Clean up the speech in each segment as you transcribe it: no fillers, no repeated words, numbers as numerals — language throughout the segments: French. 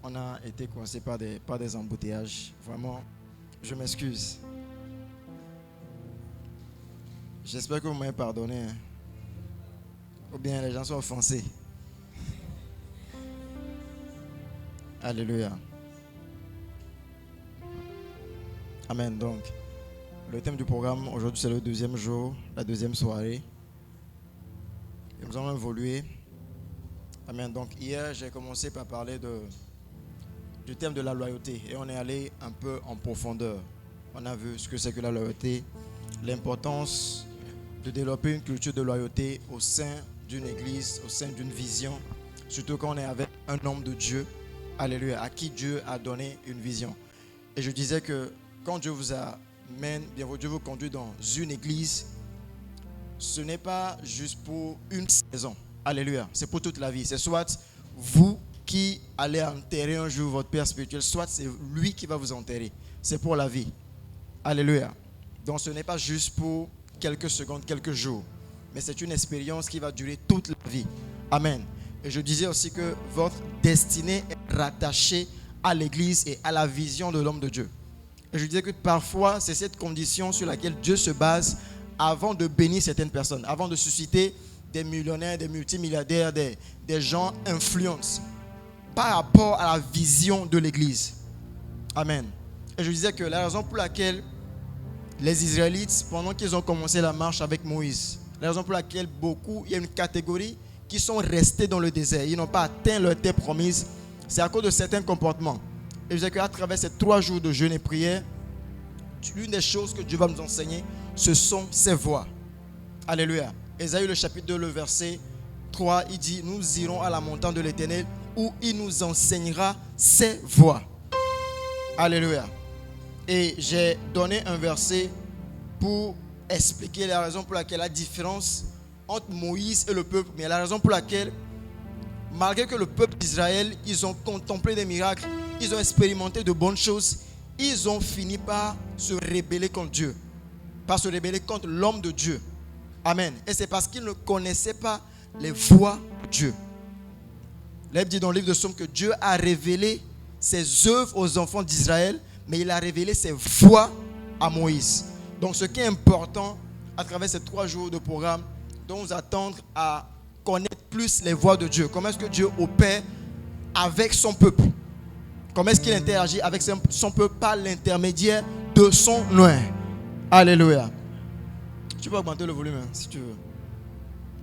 On a été coincé par des embouteillages. Vraiment, je m'excuse. J'espère que vous m'avez pardonné. Hein. Ou bien les gens sont offensés. Alléluia. Amen. Donc, le thème du programme aujourd'hui, c'est le deuxième jour, la deuxième soirée. Et nous allons évoluer. Amen. Donc, hier, j'ai commencé par parler du thème de la loyauté. Et on est allé un peu en profondeur. On a vu ce que c'est que la loyauté, l'importance de développer une culture de loyauté au sein d'une église, au sein d'une vision, surtout quand on est avec un homme de Dieu, alléluia, à qui Dieu a donné une vision. Et je disais que quand Dieu vous amène, bien Dieu vous conduit dans une église, ce n'est pas juste pour une saison, alléluia, c'est pour toute la vie. C'est soit vous qui allez enterrer un jour votre père spirituel, soit c'est lui qui va vous enterrer. C'est pour la vie, alléluia. Donc ce n'est pas juste pour quelques secondes, quelques jours, mais c'est une expérience qui va durer toute la vie. Amen. Et je disais aussi que votre destinée est rattachée à l'église et à la vision de l'homme de Dieu. Et je disais que parfois, c'est cette condition sur laquelle Dieu se base avant de bénir certaines personnes, avant de susciter des millionnaires, des multimilliardaires, des gens influents par rapport à la vision de l'église. Amen. Et je disais que la raison pour laquelle les Israélites, pendant qu'ils ont commencé la marche avec Moïse, la raison pour laquelle il y a une catégorie qui sont restés dans le désert, ils n'ont pas atteint leur terre promise, c'est à cause de certains comportements. Et je disais qu'à travers ces 3 jours de jeûne et prière, l'une des choses que Dieu va nous enseigner, ce sont ses voies. Alléluia. Ésaïe le chapitre 2, le verset 3, il dit, nous irons à la montagne de l'Éternel où il nous enseignera ses voies. Alléluia. Et j'ai donné un verset pour expliquer la raison pour laquelle la différence entre Moïse et le peuple, mais la raison pour laquelle, malgré que le peuple d'Israël, ils ont contemplé des miracles, ils ont expérimenté de bonnes choses, ils ont fini par se rebeller contre Dieu, par se rebeller contre l'homme de Dieu. Amen. Et c'est parce qu'ils ne connaissaient pas les voies de Dieu. La Bible dit dans le livre de Psaumes que Dieu a révélé ses œuvres aux enfants d'Israël, mais il a révélé ses voies à Moïse. Donc ce qui est important à travers ces 3 jours de programme, de nous attendre à connaître plus les voies de Dieu. Comment est-ce que Dieu opère avec son peuple? Comment est-ce qu'il interagit avec son peuple par l'intermédiaire de son nom? Alléluia. Tu peux augmenter le volume si tu veux.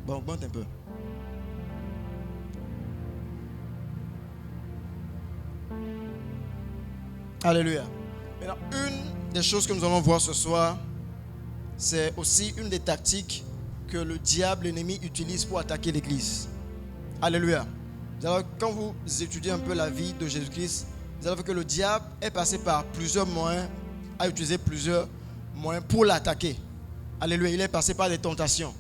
Bon, augmente un peu. Alléluia. Maintenant, une des choses que nous allons voir ce soir, c'est aussi une des tactiques que le diable, l'ennemi, utilise pour attaquer l'église. Alléluia. Alors, quand vous étudiez un peu la vie de Jésus-Christ, vous allez voir que le diable est passé par plusieurs moyens, a utilisé plusieurs moyens pour l'attaquer. Alléluia. Il est passé par des tentations.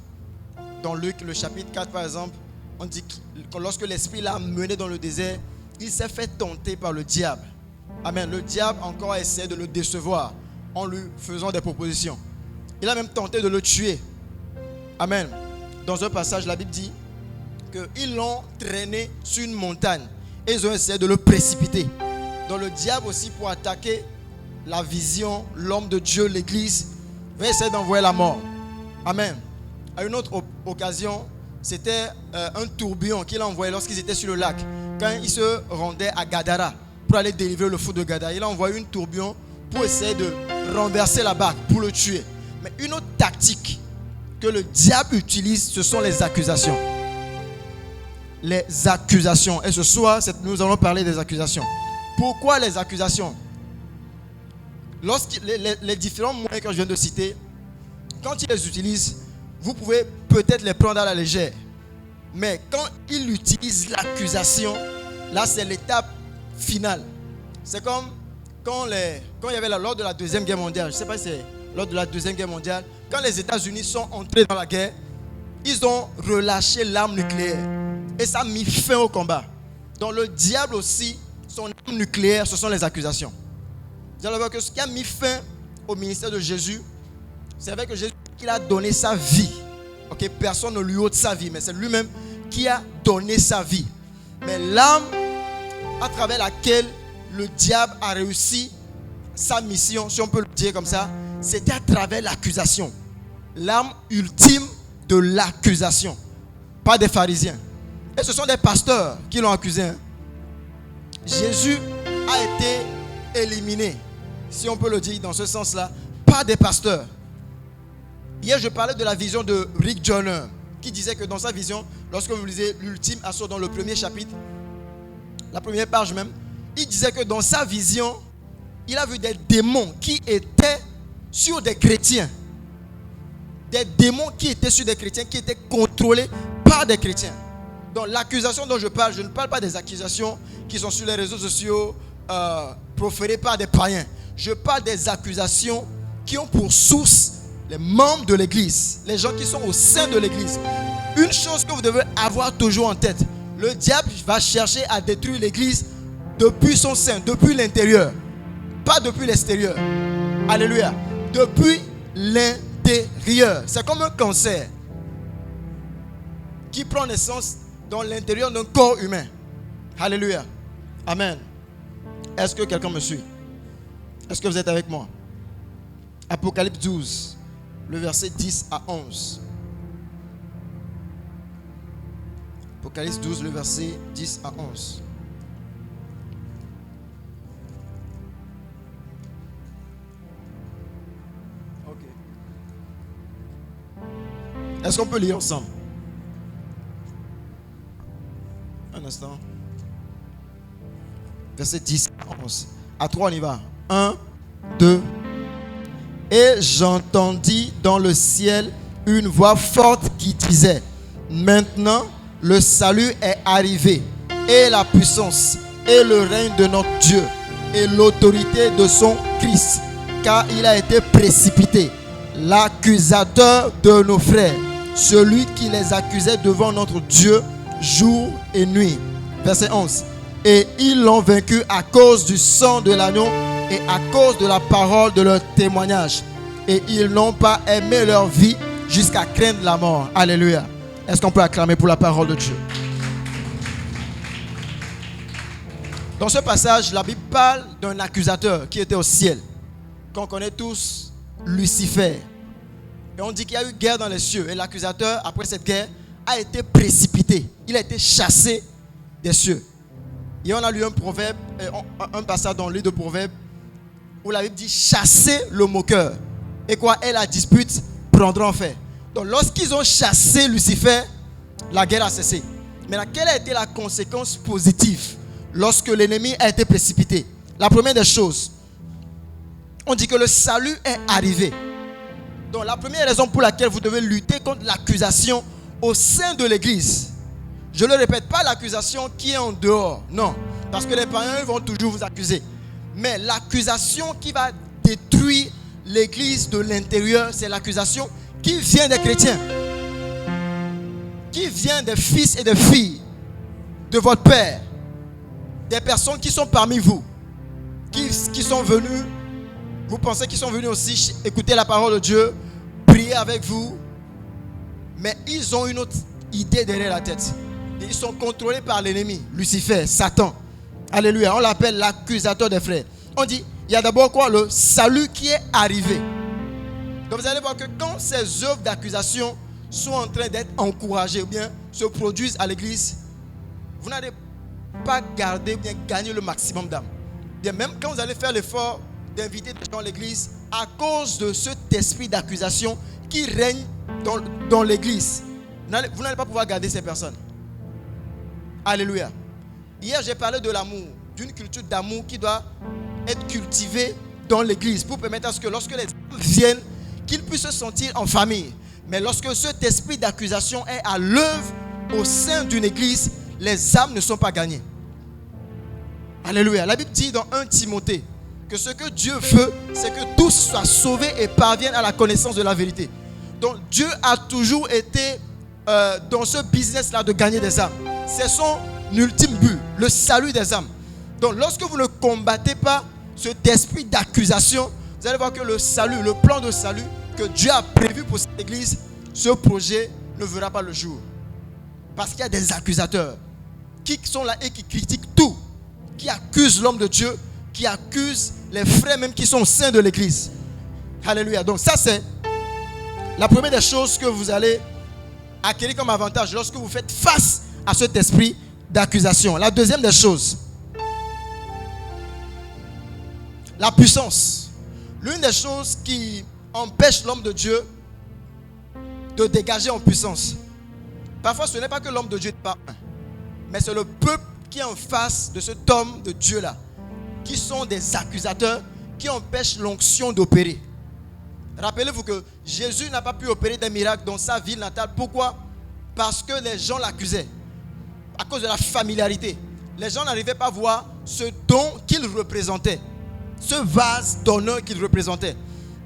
Dans Luc, le chapitre 4, par exemple, on dit que lorsque l'esprit l'a mené dans le désert, il s'est fait tenter par le diable. Amen. Le diable encore a essayé de le décevoir en lui faisant des propositions. Il a même tenté de le tuer. Amen. Dans un passage, la Bible dit qu'ils l'ont traîné sur une montagne et ils ont essayé de le précipiter. Donc le diable aussi, pour attaquer la vision, l'homme de Dieu, l'église, va essayer d'envoyer la mort. Amen. À une autre occasion, c'était un tourbillon qu'il a envoyé lorsqu'ils étaient sur le lac. Quand ils se rendaient à Gadara pour aller délivrer le fou de Gadara, il a envoyé une tourbillon pour essayer de renverser la barque, pour le tuer. Mais une autre tactique que le diable utilise, ce sont les accusations. Les accusations. Et ce soir, nous allons parler des accusations. Pourquoi les accusations? Les différents moyens que je viens de citer, quand il les utilise, vous pouvez peut-être les prendre à la légère. Mais quand il utilise l'accusation, là c'est l'étape finale. C'est comme quand il y avait lors de la Deuxième Guerre mondiale, je ne sais pas si c'est lors de la Deuxième Guerre mondiale, quand les États-Unis sont entrés dans la guerre, ils ont relâché l'arme nucléaire. Et ça a mis fin au combat. Donc le diable aussi, son arme nucléaire, ce sont les accusations. Vous allez voir que ce qui a mis fin au ministère de Jésus, c'est avec Jésus qu'il a donné sa vie. Okay? Personne ne lui ôte sa vie, mais c'est lui-même qui a donné sa vie. Mais l'arme à travers laquelle le diable a réussi sa mission, si on peut le dire comme ça, c'était à travers l'accusation. L'arme ultime de l'accusation. Pas des pharisiens. Et ce sont des pasteurs qui l'ont accusé. Jésus a été éliminé, si on peut le dire dans ce sens-là, par des pasteurs. Hier, je parlais de la vision de Rick Joyner, qui disait que dans sa vision, lorsque vous lisez l'ultime assaut dans le premier chapitre, la première page même, il disait que dans sa vision, il a vu des démons qui étaient sur des chrétiens. Des démons qui étaient sur des chrétiens, qui étaient contrôlés par des chrétiens. Donc l'accusation dont je ne parle pas des accusations qui sont sur les réseaux sociaux proférées par des païens. Je parle des accusations qui ont pour source les membres de l'église, les gens qui sont au sein de l'église. Une chose que vous devez avoir toujours en tête, le diable va chercher à détruire l'église depuis son sein, depuis l'intérieur. Pas depuis l'extérieur. Alléluia. Depuis l'intérieur. C'est comme un cancer qui prend naissance dans l'intérieur d'un corps humain. Alléluia. Amen. Est-ce que quelqu'un me suit? Est-ce que vous êtes avec moi? Apocalypse 12, le verset 10 à 11. Apocalypse 12, le verset 10 à 11. Est-ce qu'on peut lire ensemble? Un instant. Verset 10 à 11. À 3, on y va. 1, 2. Et j'entendis dans le ciel une voix forte qui disait: maintenant le salut est arrivé, et la puissance, et le règne de notre Dieu, et l'autorité de son Christ, car il a été précipité, l'accusateur de nos frères, celui qui les accusait devant notre Dieu jour et nuit. Verset 11. Et ils l'ont vaincu à cause du sang de l'agneau et à cause de la parole de leur témoignage. Et ils n'ont pas aimé leur vie jusqu'à craindre la mort. Alléluia. Est-ce qu'on peut acclamer pour la parole de Dieu? Dans ce passage, la Bible parle d'un accusateur qui était au ciel, qu'on connaît tous, Lucifer. Et on dit qu'il y a eu guerre dans les cieux. Et l'accusateur, après cette guerre, a été précipité. Il a été chassé des cieux. Et on a lu un proverbe, un passage dans le livre de Proverbes, où la Bible dit: chasser le moqueur. Et quoi? Et la dispute prendra en fait. Donc lorsqu'ils ont chassé Lucifer, la guerre a cessé. Mais quelle a été la conséquence positive lorsque l'ennemi a été précipité? La première des choses, on dit que le salut est arrivé. Donc la première raison pour laquelle vous devez lutter contre l'accusation au sein de l'église, je ne le répète pas, l'accusation qui est en dehors, non, parce que les païens vont toujours vous accuser, mais l'accusation qui va détruire l'église de l'intérieur, c'est l'accusation qui vient des chrétiens, qui vient des fils et des filles de votre Père, des personnes qui sont parmi vous, qui sont venus. Vous pensez qu'ils sont venus aussi écouter la parole de Dieu, prier avec vous, mais ils ont une autre idée derrière la tête. Ils sont contrôlés par l'ennemi, Lucifer, Satan. Alléluia. On l'appelle l'accusateur des frères. On dit, il y a d'abord quoi? Le salut qui est arrivé. Donc vous allez voir que quand ces œuvres d'accusation sont en train d'être encouragées ou bien se produisent à l'église, vous n'allez pas garder ou bien gagner le maximum d'âmes. Bien, même quand vous allez faire l'effort d'inviter des gens à l'église, à cause de cet esprit d'accusation qui règne dans l'église, vous n'allez pas pouvoir garder ces personnes. Alléluia. Hier, j'ai parlé de l'amour, d'une culture d'amour qui doit être cultivée dans l'église pour permettre à ce que lorsque les hommes viennent, qu'ils puissent se sentir en famille. Mais lorsque cet esprit d'accusation est à l'œuvre au sein d'une église, les âmes ne sont pas gagnées. Alléluia. La Bible dit dans 1 Timothée que ce que Dieu veut, c'est que tous soient sauvés et parviennent à la connaissance de la vérité. Donc Dieu a toujours été dans ce business-là de gagner des âmes. C'est son ultime but, le salut des âmes. Donc lorsque vous ne combattez pas cet esprit d'accusation, vous allez voir que le salut, le plan de salut que Dieu a prévu pour cette église, ce projet ne verra pas le jour. Parce qu'il y a des accusateurs qui sont là et qui critiquent tout. qui accuse l'homme de Dieu, qui accuse les frères même qui sont au sein de l'église. Alléluia. Donc ça c'est la première des choses que vous allez acquérir comme avantage lorsque vous faites face à cet esprit d'accusation. La deuxième des choses, la puissance. L'une des choses qui empêche l'homme de Dieu de dégager en puissance. Parfois ce n'est pas que l'homme de Dieu n'est pas un, mais c'est le peuple qui est en face de cet homme de Dieu là, qui sont des accusateurs, qui empêchent l'onction d'opérer. Rappelez-vous que Jésus n'a pas pu opérer des miracles dans sa ville natale. Pourquoi? Parce que les gens l'accusaient. À cause de la familiarité. Les gens n'arrivaient pas à voir ce don qu'il représentait. Ce vase d'honneur qu'il représentait.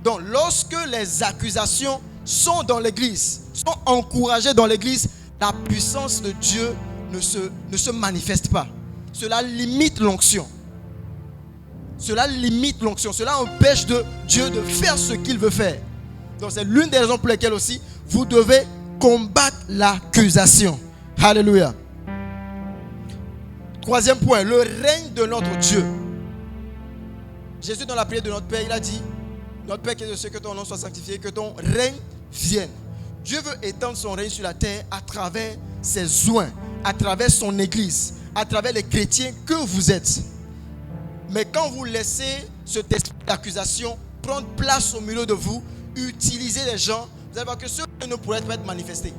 Donc lorsque les accusations sont dans l'église, sont encouragées dans l'église, la puissance de Dieu ne se manifeste pas. Cela limite l'onction. Cela limite l'onction. Cela empêche Dieu de faire ce qu'il veut faire. Donc c'est l'une des raisons pour lesquelles aussi vous devez combattre l'accusation. Alléluia. Troisième point, le règne de notre Dieu. Jésus dans la prière de notre Père, il a dit: notre Père qui est de ceux, que ton nom soit sanctifié, que ton règne vienne. Dieu veut étendre son règne sur la terre à travers ses oints, à travers son église, à travers les chrétiens que vous êtes. Mais quand vous laissez cet esprit d'accusation prendre place au milieu de vous, utiliser les gens, vous allez voir que ceux qui ne pourraient pas être manifestés.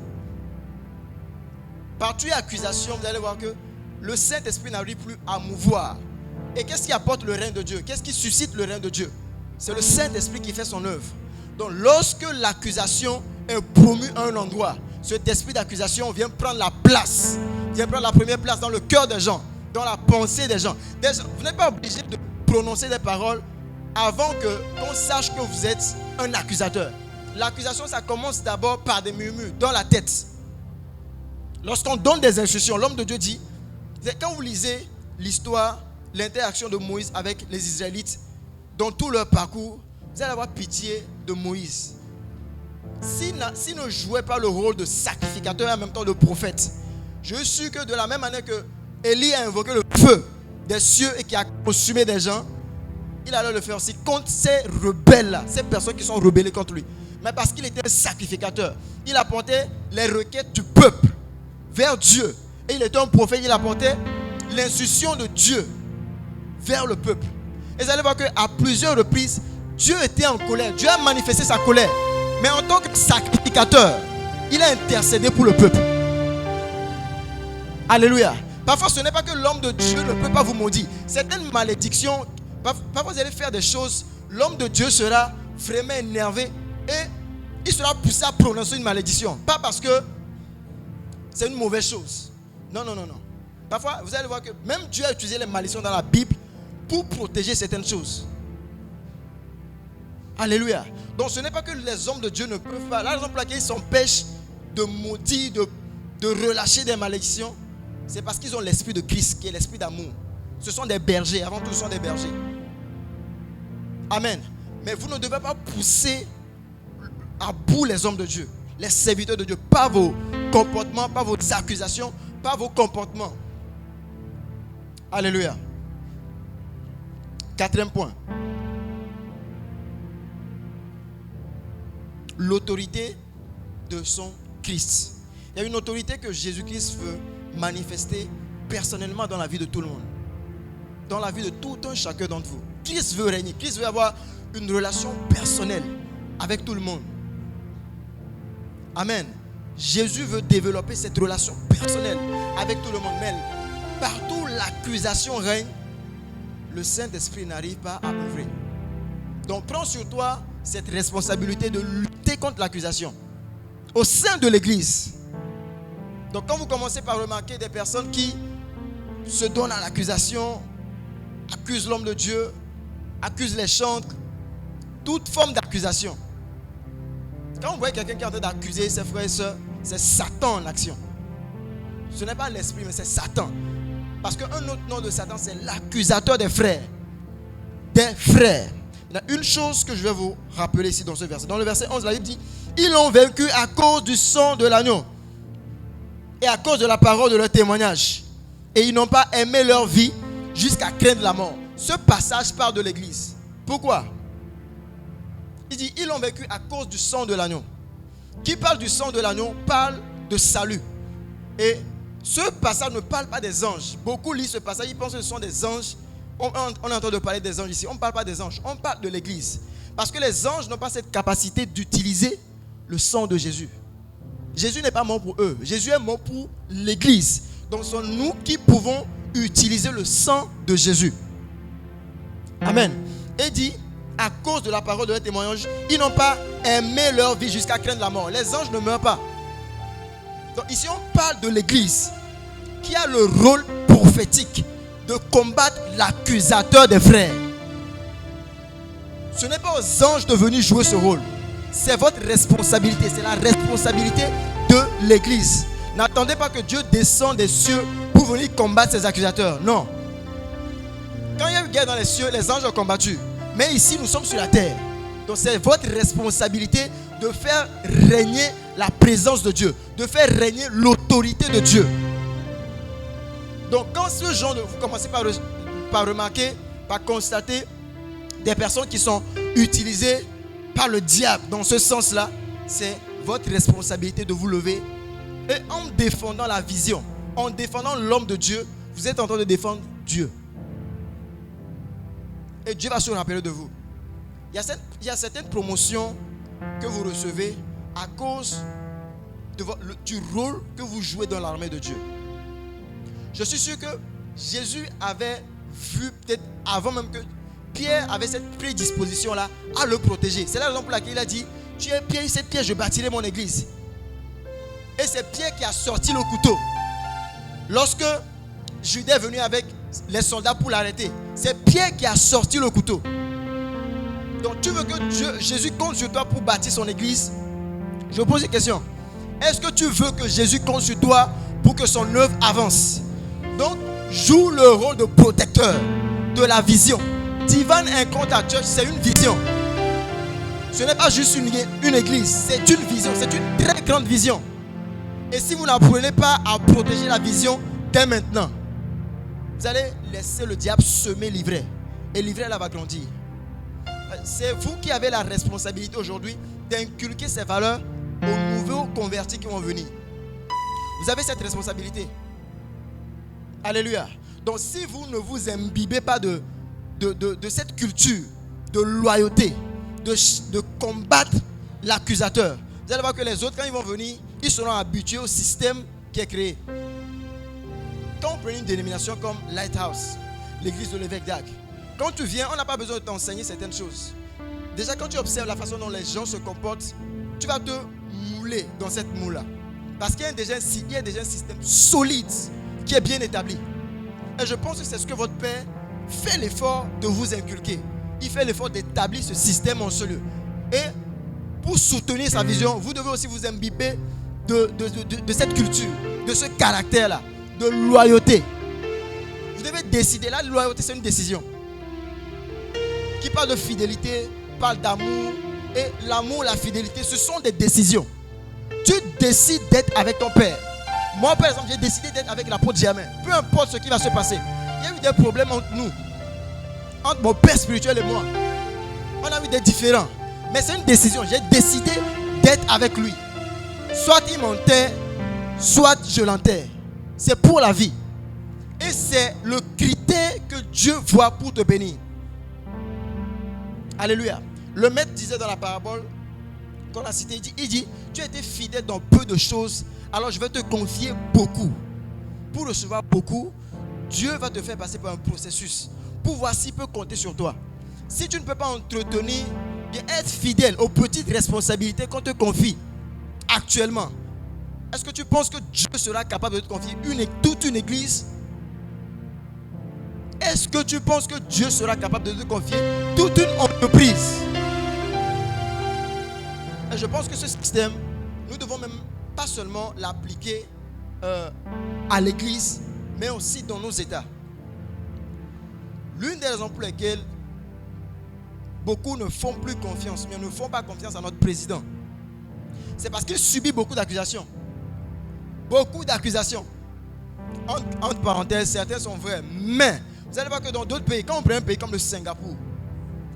Par tuer accusation, vous allez voir que le Saint-Esprit n'arrive plus à mouvoir. Et qu'est-ce qui apporte le règne de Dieu? Qu'est-ce qui suscite le règne de Dieu? C'est le Saint-Esprit qui fait son œuvre. Donc lorsque l'accusation est promue à un endroit, cet esprit d'accusation vient prendre la place, vient prendre la première place dans le cœur des gens, dans la pensée des gens. Vous n'êtes pas obligé de prononcer des paroles avant qu'on sache que vous êtes un accusateur. L'accusation, ça commence d'abord par des murmures dans la tête. Lorsqu'on donne des instructions, l'homme de Dieu dit, quand vous lisez l'histoire, l'interaction de Moïse avec les Israélites, dans tout leur parcours, vous allez avoir pitié de Moïse. S'il ne jouait pas le rôle de sacrificateur et en même temps de prophète, je suis sûr que de la même manière que Élie a invoqué le feu des cieux et qui a consumé des gens, il allait le faire aussi contre ces rebelles-là, ces personnes qui sont rebellées contre lui. Mais parce qu'il était un sacrificateur, il apportait les requêtes du peuple vers Dieu. Et il était un prophète, il apportait l'instruction de Dieu vers le peuple. Et vous allez voir qu'à plusieurs reprises, Dieu était en colère. Dieu a manifesté sa colère. Mais en tant que sacrificateur, il a intercédé pour le peuple. Alléluia. Parfois, ce n'est pas que l'homme de Dieu ne peut pas vous maudire. Certaines malédictions, parfois vous allez faire des choses, l'homme de Dieu sera vraiment énervé et il sera poussé à prononcer une malédiction. Pas parce que c'est une mauvaise chose. Non. Parfois, vous allez voir que même Dieu a utilisé les malédictions dans la Bible pour protéger certaines choses. Alléluia. Donc ce n'est pas que les hommes de Dieu ne peuvent pas. La raison pour laquelle ils s'empêchent de maudire, de relâcher des malédictions, c'est parce qu'ils ont l'esprit de Christ, qui est l'esprit d'amour. Ce sont des bergers, avant tout ce sont des bergers. Amen. Mais vous ne devez pas pousser à bout les hommes de Dieu, les serviteurs de Dieu, pas vos comportements, pas vos accusations, pas vos comportements. Alléluia. Quatrième point. L'autorité de son Christ. Il y a une autorité que Jésus-Christ veut manifester personnellement dans la vie de tout le monde. Dans la vie de tout un chacun d'entre vous. Christ veut régner. Christ veut avoir une relation personnelle avec tout le monde. Amen. Jésus veut développer cette relation personnelle avec tout le monde. Mais partout l'accusation règne, le Saint-Esprit n'arrive pas à ouvrir. Donc prends sur toi cette responsabilité de lutter contre l'accusation au sein de l'église. Donc quand vous commencez par remarquer des personnes qui se donnent à l'accusation, accusent l'homme de Dieu, accusent les chantres, toute forme d'accusation. Quand vous voyez quelqu'un qui est en train d'accuser ses frères et sœurs, c'est Satan en action. Ce n'est pas l'esprit, mais c'est Satan. Parce qu'un autre nom de Satan, c'est l'accusateur des frères. Des frères. Il y a une chose que je vais vous rappeler ici dans ce verset. Dans le verset 11, la Bible dit: ils l'ont vaincu à cause du sang de l'agneau et à cause de la parole de leur témoignage. Et ils n'ont pas aimé leur vie jusqu'à craindre la mort. Ce passage parle de l'église. Pourquoi? Il dit, ils l'ont vaincu à cause du sang de l'agneau. Qui parle du sang de l'agneau parle de salut. Et ce passage ne parle pas des anges. Beaucoup lisent ce passage, ils pensent que ce sont des anges. On est en train de parler des anges ici. On ne parle pas des anges, on parle de l'église. Parce que les anges n'ont pas cette capacité d'utiliser le sang de Jésus. Jésus n'est pas mort pour eux. Jésus est mort pour l'église. Donc c'est nous qui pouvons utiliser le sang de Jésus. Amen. Et dit, à cause de la parole de leur témoignage, ils n'ont pas aimé leur vie jusqu'à craindre la mort. Les anges ne meurent pas. Donc ici on parle de l'église qui a le rôle prophétique de combattre l'accusateur des frères. Ce n'est pas aux anges de venir jouer ce rôle. C'est votre responsabilité. C'est la responsabilité de l'église. N'attendez pas que Dieu descende des cieux pour venir combattre ses accusateurs. Non. Quand il y a eu guerre dans les cieux, les anges ont combattu. Mais ici, nous sommes sur la terre. Donc c'est votre responsabilité de faire régner la présence de Dieu. De faire régner l'autorité de Dieu. Donc quand ce genre de... Vous commencez par remarquer, par constater des personnes qui sont utilisées par le diable dans ce sens-là, c'est votre responsabilité de vous lever. Et en défendant la vision, en défendant l'homme de Dieu, vous êtes en train de défendre Dieu. Et Dieu va se rappeler de vous. Il y a certaines promotions que vous recevez à cause du rôle que vous jouez dans l'armée de Dieu. Je suis sûr que Jésus avait vu peut-être avant même que Pierre avait cette prédisposition-là à le protéger. C'est la raison pour laquelle il a dit, tu es Pierre, c'est Pierre, je bâtirai mon église. Et c'est Pierre qui a sorti le couteau. Lorsque Judas est venu avec les soldats pour l'arrêter, c'est Pierre qui a sorti le couteau. Donc tu veux que Jésus compte sur toi pour bâtir son église? Je vous pose une question. Est-ce que tu veux que Jésus compte sur toi pour que son œuvre avance? Donc joue le rôle de protecteur de la vision. Divine Encounter Church, c'est une vision. Ce n'est pas juste une église, c'est une vision, c'est une très grande vision. Et si vous n'apprenez pas à protéger la vision dès maintenant, vous allez laisser le diable semer l'ivraie. Et l'ivraie là va grandir. C'est vous qui avez la responsabilité aujourd'hui d'inculquer ces valeurs aux nouveaux convertis qui vont venir. Vous avez cette responsabilité. Alléluia. Donc si vous ne vous imbibez pas de cette culture de loyauté, de combattre l'accusateur, vous allez voir que les autres, quand ils vont venir, ils seront habitués au système qui est créé. Quand on prend une dénomination comme Lighthouse, l'église de l'évêque d'Arc, quand tu viens, on n'a pas besoin de t'enseigner certaines choses. Déjà, quand tu observes la façon dont les gens se comportent, tu vas te mouler dans cette moule-là. Parce qu'il y a déjà un système solide qui est bien établi. Et je pense que c'est ce que votre Père fait l'effort de vous inculquer. Il fait l'effort d'établir ce système en ce lieu. Et pour soutenir sa vision, vous devez aussi vous imbiber de cette culture, de ce caractère-là, de loyauté. Vous devez décider. La loyauté, c'est une décision. Qui parle de fidélité, parle d'amour. Et l'amour, la fidélité, ce sont des décisions. Tu décides d'être avec ton Père. Moi, par exemple, j'ai décidé d'être avec l'apôtre Germain. Peu importe ce qui va se passer. Il y a eu des problèmes entre nous. Entre mon père spirituel et moi. On a eu des différends. Mais c'est une décision. J'ai décidé d'être avec lui. Soit il m'enterre, soit je l'enterre. C'est pour la vie. Et c'est le critère que Dieu voit pour te bénir. Alléluia. Le maître disait dans la parabole qu'on a cité, il dit, tu as été fidèle dans peu de choses, alors je vais te confier beaucoup. Pour recevoir beaucoup, Dieu va te faire passer par un processus pour voir s'il peut compter sur toi. Si tu ne peux pas entretenir, bien être fidèle aux petites responsabilités qu'on te confie actuellement, est-ce que tu penses que Dieu sera capable de te confier toute une église? Est-ce que tu penses que Dieu sera capable de te confier toute une entreprise? Et je pense que ce système, nous devons même pas seulement l'appliquer à l'église, mais aussi dans nos États. L'une des raisons pour lesquelles beaucoup ne font plus confiance, mais ne font pas confiance à notre président, c'est parce qu'il subit beaucoup d'accusations. Beaucoup d'accusations. Entre parenthèses, certaines sont vraies, mais Vous allez voir que dans d'autres pays, quand on prend un pays comme le Singapour,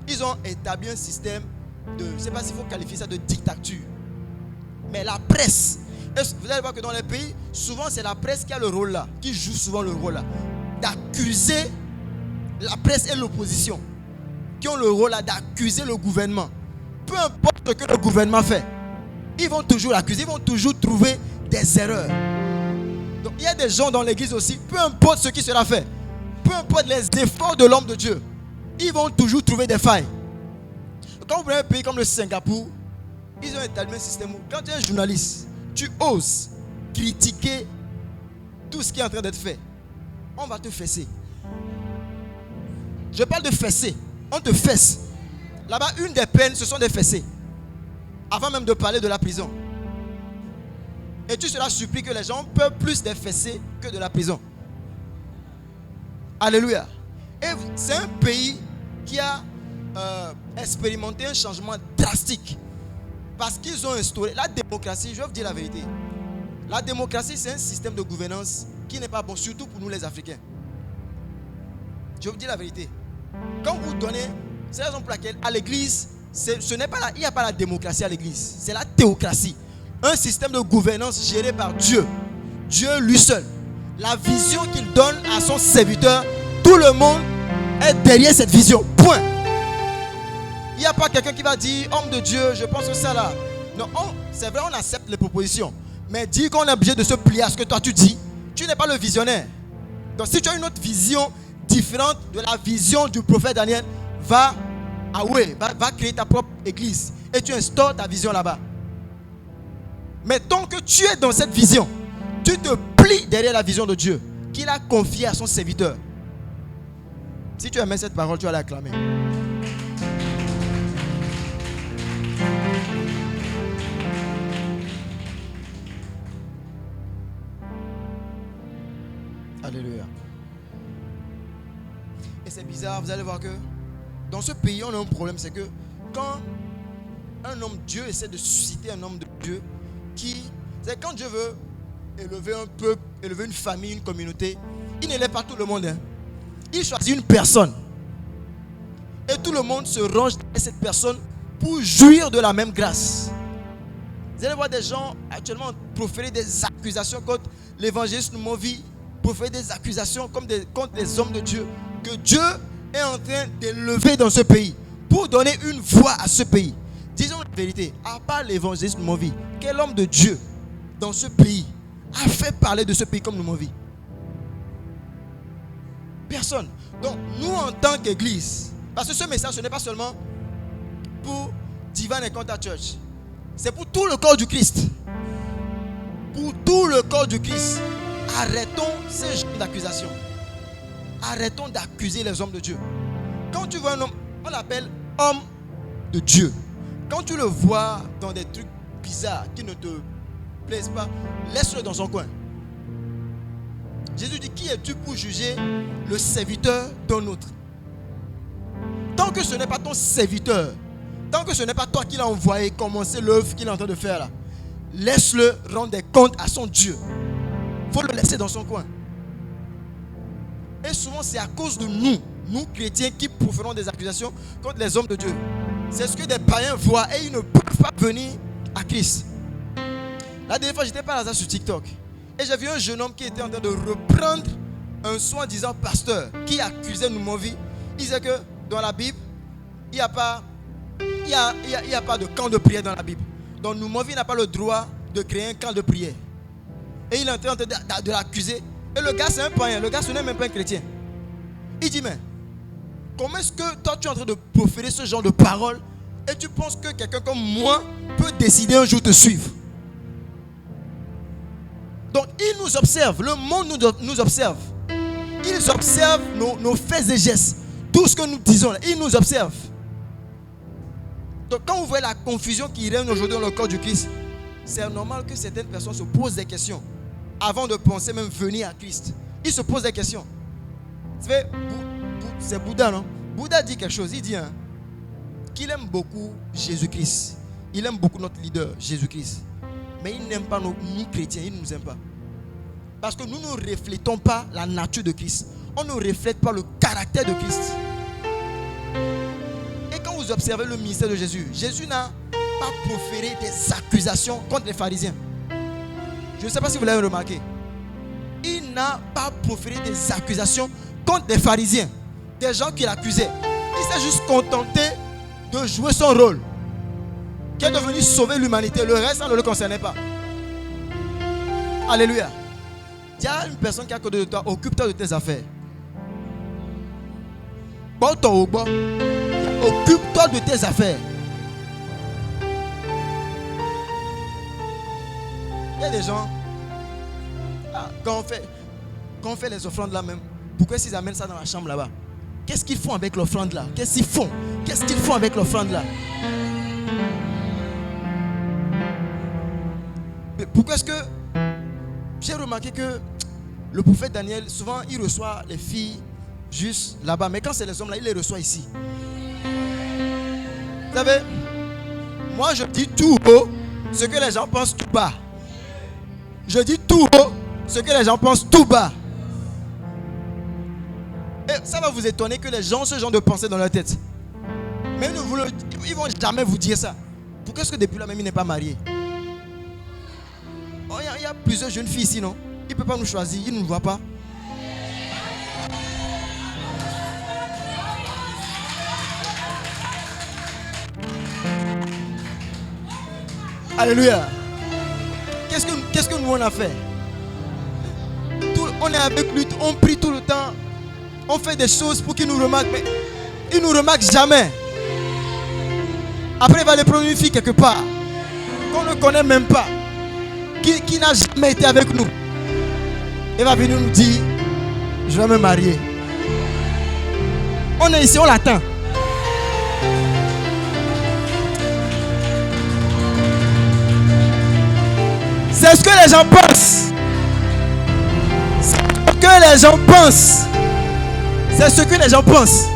ils ont établi un système de, je ne sais pas s'il faut qualifier ça de dictature, mais la presse, vous allez voir que dans les pays, souvent c'est la presse qui a le rôle là, qui joue souvent le rôle là, d'accuser la presse et l'opposition, qui ont le rôle là d'accuser le gouvernement. Peu importe ce que le gouvernement fait, ils vont toujours l'accuser, ils vont toujours trouver des erreurs. Donc il y a des gens dans l'église aussi, peu importe ce qui sera fait, peu importe les efforts de l'homme de Dieu, ils vont toujours trouver des failles. Quand vous prenez un pays comme le Singapour, ils ont établi un système où quand tu es un journaliste, tu oses critiquer tout ce qui est en train d'être fait, on va te fesser. Je parle de fesser, on te fesse. Là-bas, une des peines, ce sont des fessées. Avant même de parler de la prison. Et tu seras surpris que les gens peuvent plus des fessées que de la prison. Alléluia. Et c'est un pays qui a expérimenté un changement drastique. Parce qu'ils ont instauré la démocratie. Je vais vous dire la vérité. La démocratie, c'est un système de gouvernance qui n'est pas bon, surtout pour nous les Africains. Je vais vous dire la vérité. Quand vous donnez, c'est la raison pour laquelle à l'église, il n'y a pas la démocratie à l'église. C'est la théocratie. Un système de gouvernance géré par Dieu. Dieu lui seul. La vision qu'il donne à son serviteur, tout le monde est derrière cette vision. Point. Il n'y a pas quelqu'un qui va dire, homme de Dieu, je pense que ça là. Non, c'est vrai, on accepte les propositions. Mais dire qu'on est obligé de se plier à ce que toi tu dis, tu n'es pas le visionnaire. Donc si tu as une autre vision différente de la vision du prophète Daniel, va créer ta propre église et tu instaures ta vision là-bas. Mais tant que tu es dans cette vision, tu te plies derrière la vision de Dieu qu'il a confiée à son serviteur. Si tu aimais cette parole, tu vas l'acclamer. Alléluia. Et c'est bizarre, vous allez voir que dans ce pays, on a un problème, c'est que quand un homme Dieu essaie de susciter un homme de Dieu, c'est quand Dieu veut élever un peuple, élever une famille, une communauté, il n'élève pas tout le monde. Il choisit une personne. Et tout le monde se range à cette personne pour jouir de la même grâce. Vous allez voir des gens actuellement proférer des accusations contre l'évangéliste Movi, proférer des accusations contre les hommes de Dieu, que Dieu est en train d'élever dans ce pays pour donner une voix à ce pays. Disons la vérité, à part l'évangéliste Movi, quel homme de Dieu dans ce pays a fait parler de ce pays comme nous Movi? Personne. Donc nous en tant qu'église, parce que ce message ce n'est pas seulement pour Divine Encounter Church, c'est pour tout le corps du Christ. Pour tout le corps du Christ, arrêtons ces genres d'accusations. Arrêtons d'accuser les hommes de Dieu. Quand tu vois un homme, on l'appelle homme de Dieu. Quand tu le vois dans des trucs bizarres qui ne te plaisent pas, laisse-le dans son coin. Jésus dit, qui es-tu pour juger le serviteur d'un autre? Tant que ce n'est pas ton serviteur, tant que ce n'est pas toi qui l'as envoyé commencer l'œuvre qu'il est en train de faire là, laisse-le rendre des comptes à son Dieu. Il faut le laisser dans son coin. Et souvent c'est à cause de nous chrétiens, qui proférons des accusations contre les hommes de Dieu. C'est ce que des païens voient et ils ne peuvent pas venir à Christ. La dernière fois, j'étais par hasard sur TikTok et j'ai vu un jeune homme qui était en train de reprendre un soi-disant pasteur qui accusait nous Movi. Il disait que dans la Bible, il n'y a pas de camp de prière dans la Bible. Donc nous Movi n'a pas le droit de créer un camp de prière. Et il est en train de l'accuser. Et le gars c'est un païen, le gars ce n'est même pas un chrétien. Il dit mais comment est-ce que toi tu es en train de proférer ce genre de paroles et tu penses que quelqu'un comme moi peut décider un jour de te suivre? Donc il nous observe, le monde nous observe. Ils observent nos faits et gestes. Tout ce que nous disons, ils nous observent. Donc quand vous voyez la confusion qui règne aujourd'hui dans le corps du Christ, c'est normal que certaines personnes se posent des questions avant de penser même venir à Christ. Ils se posent des questions. C'est Bouddha, non? Bouddha dit quelque chose, il dit qu'il aime beaucoup Jésus-Christ. Il aime beaucoup notre leader, Jésus-Christ. Mais il n'aime pas nous chrétiens, il ne nous aime pas. Parce que nous ne reflétons pas la nature de Christ. on ne reflète pas le caractère de Christ. Et quand vous observez le ministère de Jésus, Jésus n'a pas proféré des accusations contre les pharisiens. Je ne sais pas si vous l'avez remarqué. Il n'a pas proféré des accusations contre les pharisiens, des gens qui l'accusaient. Il s'est juste contenté de jouer son rôle, qui est de venir sauver l'humanité. Le reste, ça ne le concernait pas. Alléluia. Il y a une personne qui est à côté de toi, occupe-toi de tes affaires. Bon, occupe-toi de tes affaires. Il y a des gens, quand on fait les offrandes là même, pourquoi est-ce qu'ils amènent ça dans la chambre là-bas? Qu'est-ce qu'ils font avec l'offrande là? Qu'est-ce qu'ils font avec l'offrande là? Mais pourquoi est-ce que j'ai remarqué que le prophète Daniel, souvent il reçoit les filles juste là-bas, mais quand c'est les hommes là, il les reçoit ici. Vous savez, moi je dis tout haut ce que les gens pensent tout bas. Je dis tout haut ce que les gens pensent tout bas. Et ça va vous étonner que les gens ont ce genre de pensée dans leur tête. Mais ils ne vont jamais vous dire ça. Pourquoi est-ce que depuis là même il n'est pas marié? Oh, il y a plusieurs jeunes filles ici, non? Il ne peut pas nous choisir, il ne nous voit pas. Alléluia. Qu'est-ce que nous on a fait? On est avec lui, on prie tout le temps. On fait des choses pour qu'il nous remarque, mais il ne nous remarque jamais. Après, il va aller prendre une fille quelque part qu'on ne connaît même pas, qui n'a jamais été avec nous. Il va venir nous dire, je vais me marier. On est ici, on l'attend. C'est ce que les gens pensent. C'est ce que les gens pensent. C'est ce que les gens pensent.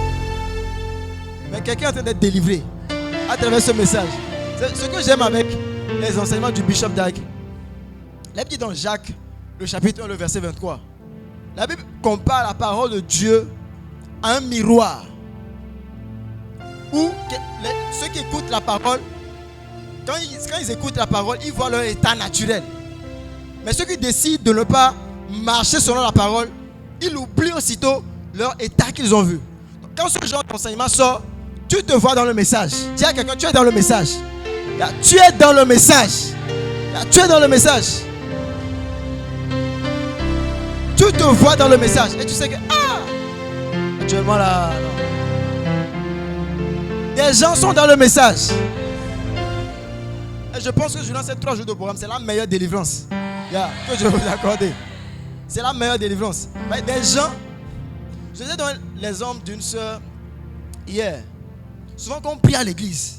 Mais quelqu'un est en train d'être délivré à travers ce message. C'est ce que j'aime avec les enseignements du Bishop Dag. La Bible dit dans Jacques, le chapitre 1, le verset 23. La Bible compare la parole de Dieu à un miroir. Où ceux qui écoutent la parole, quand ils écoutent la parole, ils voient leur état naturel. Mais ceux qui décident de ne pas marcher selon la parole, ils oublient aussitôt leur état qu'ils ont vu. Donc, quand ce genre d'enseignement sort, tu te vois dans le message. Dis à quelqu'un, tu es dans le message. Tu es dans le message. Tu es dans le message. Tu te vois dans le message. Et tu sais que, actuellement là, non. Les gens sont dans le message. Et je pense que durant ces 3 jours de programme, c'est la meilleure délivrance que je vais vous accorder. C'est la meilleure délivrance. Mais des gens, je disais dans les hommes d'une soeur hier, souvent quand on prie à l'église,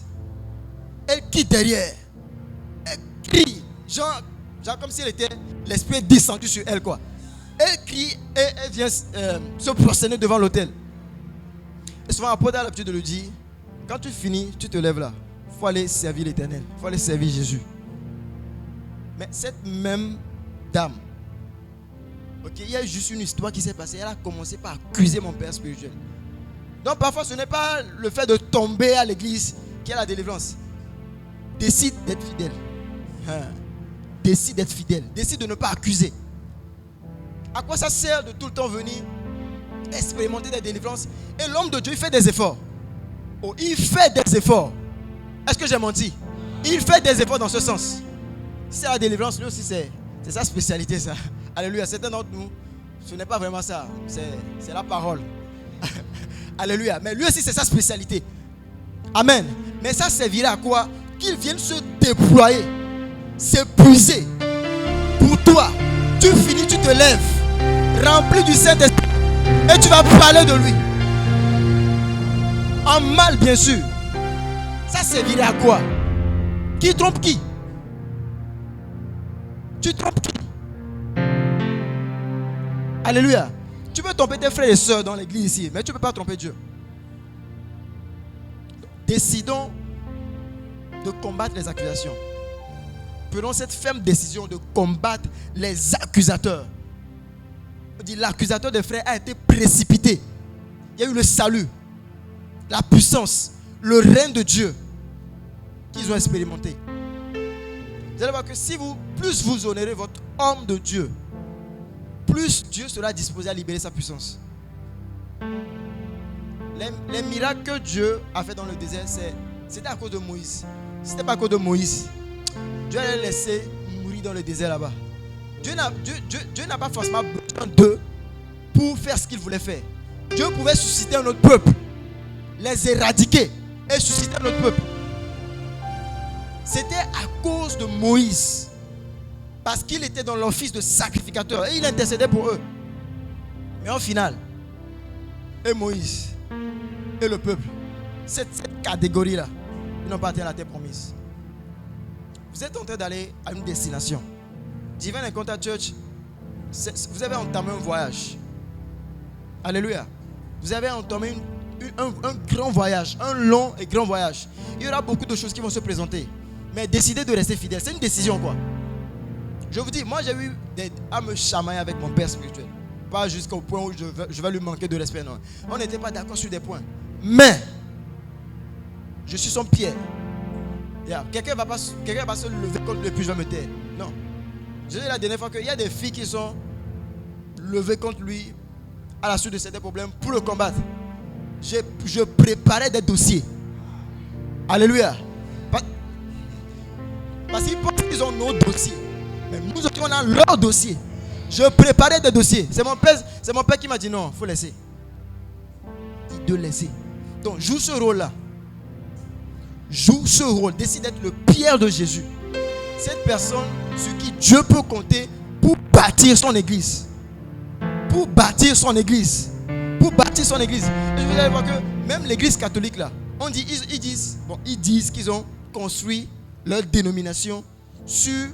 elle quitte derrière, elle crie, genre comme si elle était l'esprit descendu sur elle quoi. Elle crie et elle vient se prosterner devant l'autel. Et souvent l'apôtre a l'habitude de le dire, quand tu finis, tu te lèves là. Il faut aller servir l'Éternel. Il faut aller servir Jésus. Mais cette même dame, il y a juste une histoire qui s'est passée. Elle a commencé par accuser mon père spirituel. Donc parfois ce n'est pas le fait de tomber à l'église qui est la délivrance. Décide d'être fidèle. Décide d'être fidèle. Décide de ne pas accuser. À quoi ça sert de tout le temps venir expérimenter des délivrances? Et l'homme de Dieu, il fait des efforts. Oh, il fait des efforts. Est-ce que j'ai menti? Il fait des efforts dans ce sens. C'est la délivrance, lui aussi, c'est sa spécialité, ça. Alléluia. Certains d'entre nous, ce n'est pas vraiment ça. C'est la parole. Alléluia. Mais lui aussi, c'est sa spécialité. Amen. Mais ça servira à quoi? Qu'il vienne se déployer, s'épuiser. Pour toi, tu finis, tu te lèves, rempli du Saint-Esprit, et tu vas parler de lui. En mal, bien sûr. Ça servira à quoi? Qui trompe qui? Tu trompes qui? Alléluia. Tu peux tromper tes frères et sœurs dans l'église ici, mais tu ne peux pas tromper Dieu. Décidons de combattre les accusations. Prenons cette ferme décision de combattre les accusateurs. dit l'accusateur des frères a été précipité. Il y a eu le salut, la puissance, le règne de Dieu qu'ils ont expérimenté. Vous allez voir que si plus vous honorez votre homme de Dieu, plus Dieu sera disposé à libérer sa puissance. Les miracles que Dieu a fait dans le désert, c'était à cause de Moïse. Si ce n'était pas à cause de Moïse, Dieu allait laisser mourir dans le désert là-bas. Dieu n'a pas forcément besoin d'eux pour faire ce qu'il voulait faire. Dieu pouvait susciter un autre peuple, les éradiquer et susciter un autre peuple. C'était à cause de Moïse, parce qu'il était dans l'office de sacrificateur et il intercédait pour eux. Mais au final, et Moïse et le peuple, cette catégorie-là, ils n'ont pas atteint la terre promise. Vous êtes en train d'aller à une destination. Divine Encounter Church, vous avez entamé un voyage. Alléluia. Vous avez entamé un grand voyage, un long et grand voyage. Il y aura beaucoup de choses qui vont se présenter. Mais décidez de rester fidèle. C'est une décision, quoi. Je vous dis, moi j'ai eu à me chamailler avec mon père spirituel. Pas jusqu'au point où je vais lui manquer de respect. Non. On n'était pas d'accord sur des points. Mais, je suis son Pierre. Quelqu'un va se lever contre lui et puis je vais me taire. Non. Je dis la dernière fois qu'il y a des filles qui sont levées contre lui à la suite de certains problèmes pour le combattre. Je préparais des dossiers. Alléluia. Parce qu'ils pensent qu'ils ont nos dossiers. Mais nous autres, on a leur dossier. Je préparais des dossiers. C'est mon père qui m'a dit non, il faut laisser. Il doit laisser. Donc, joue ce rôle-là. Joue ce rôle. Décide d'être le Pierre de Jésus. Cette personne sur qui Dieu peut compter pour bâtir son église. Pour bâtir son église. Pour bâtir son église. Et je vous allez voir que même l'église catholique là, ils disent qu'ils ont construit leur dénomination sur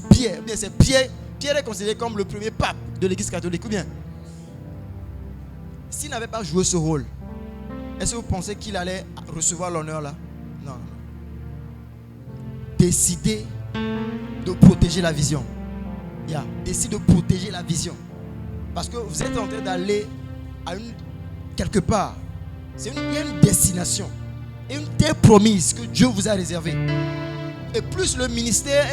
Pierre. Ou bien c'est Pierre est considéré comme le premier pape de l'église catholique. Ou bien, s'il n'avait pas joué ce rôle, est-ce que vous pensez qu'il allait recevoir l'honneur là? Non. Décidez de protéger la vision. Décidez de protéger la vision. Parce que vous êtes en train d'aller quelque part. Il y a une destination. Une terre promise que Dieu vous a réservée. Et plus le ministère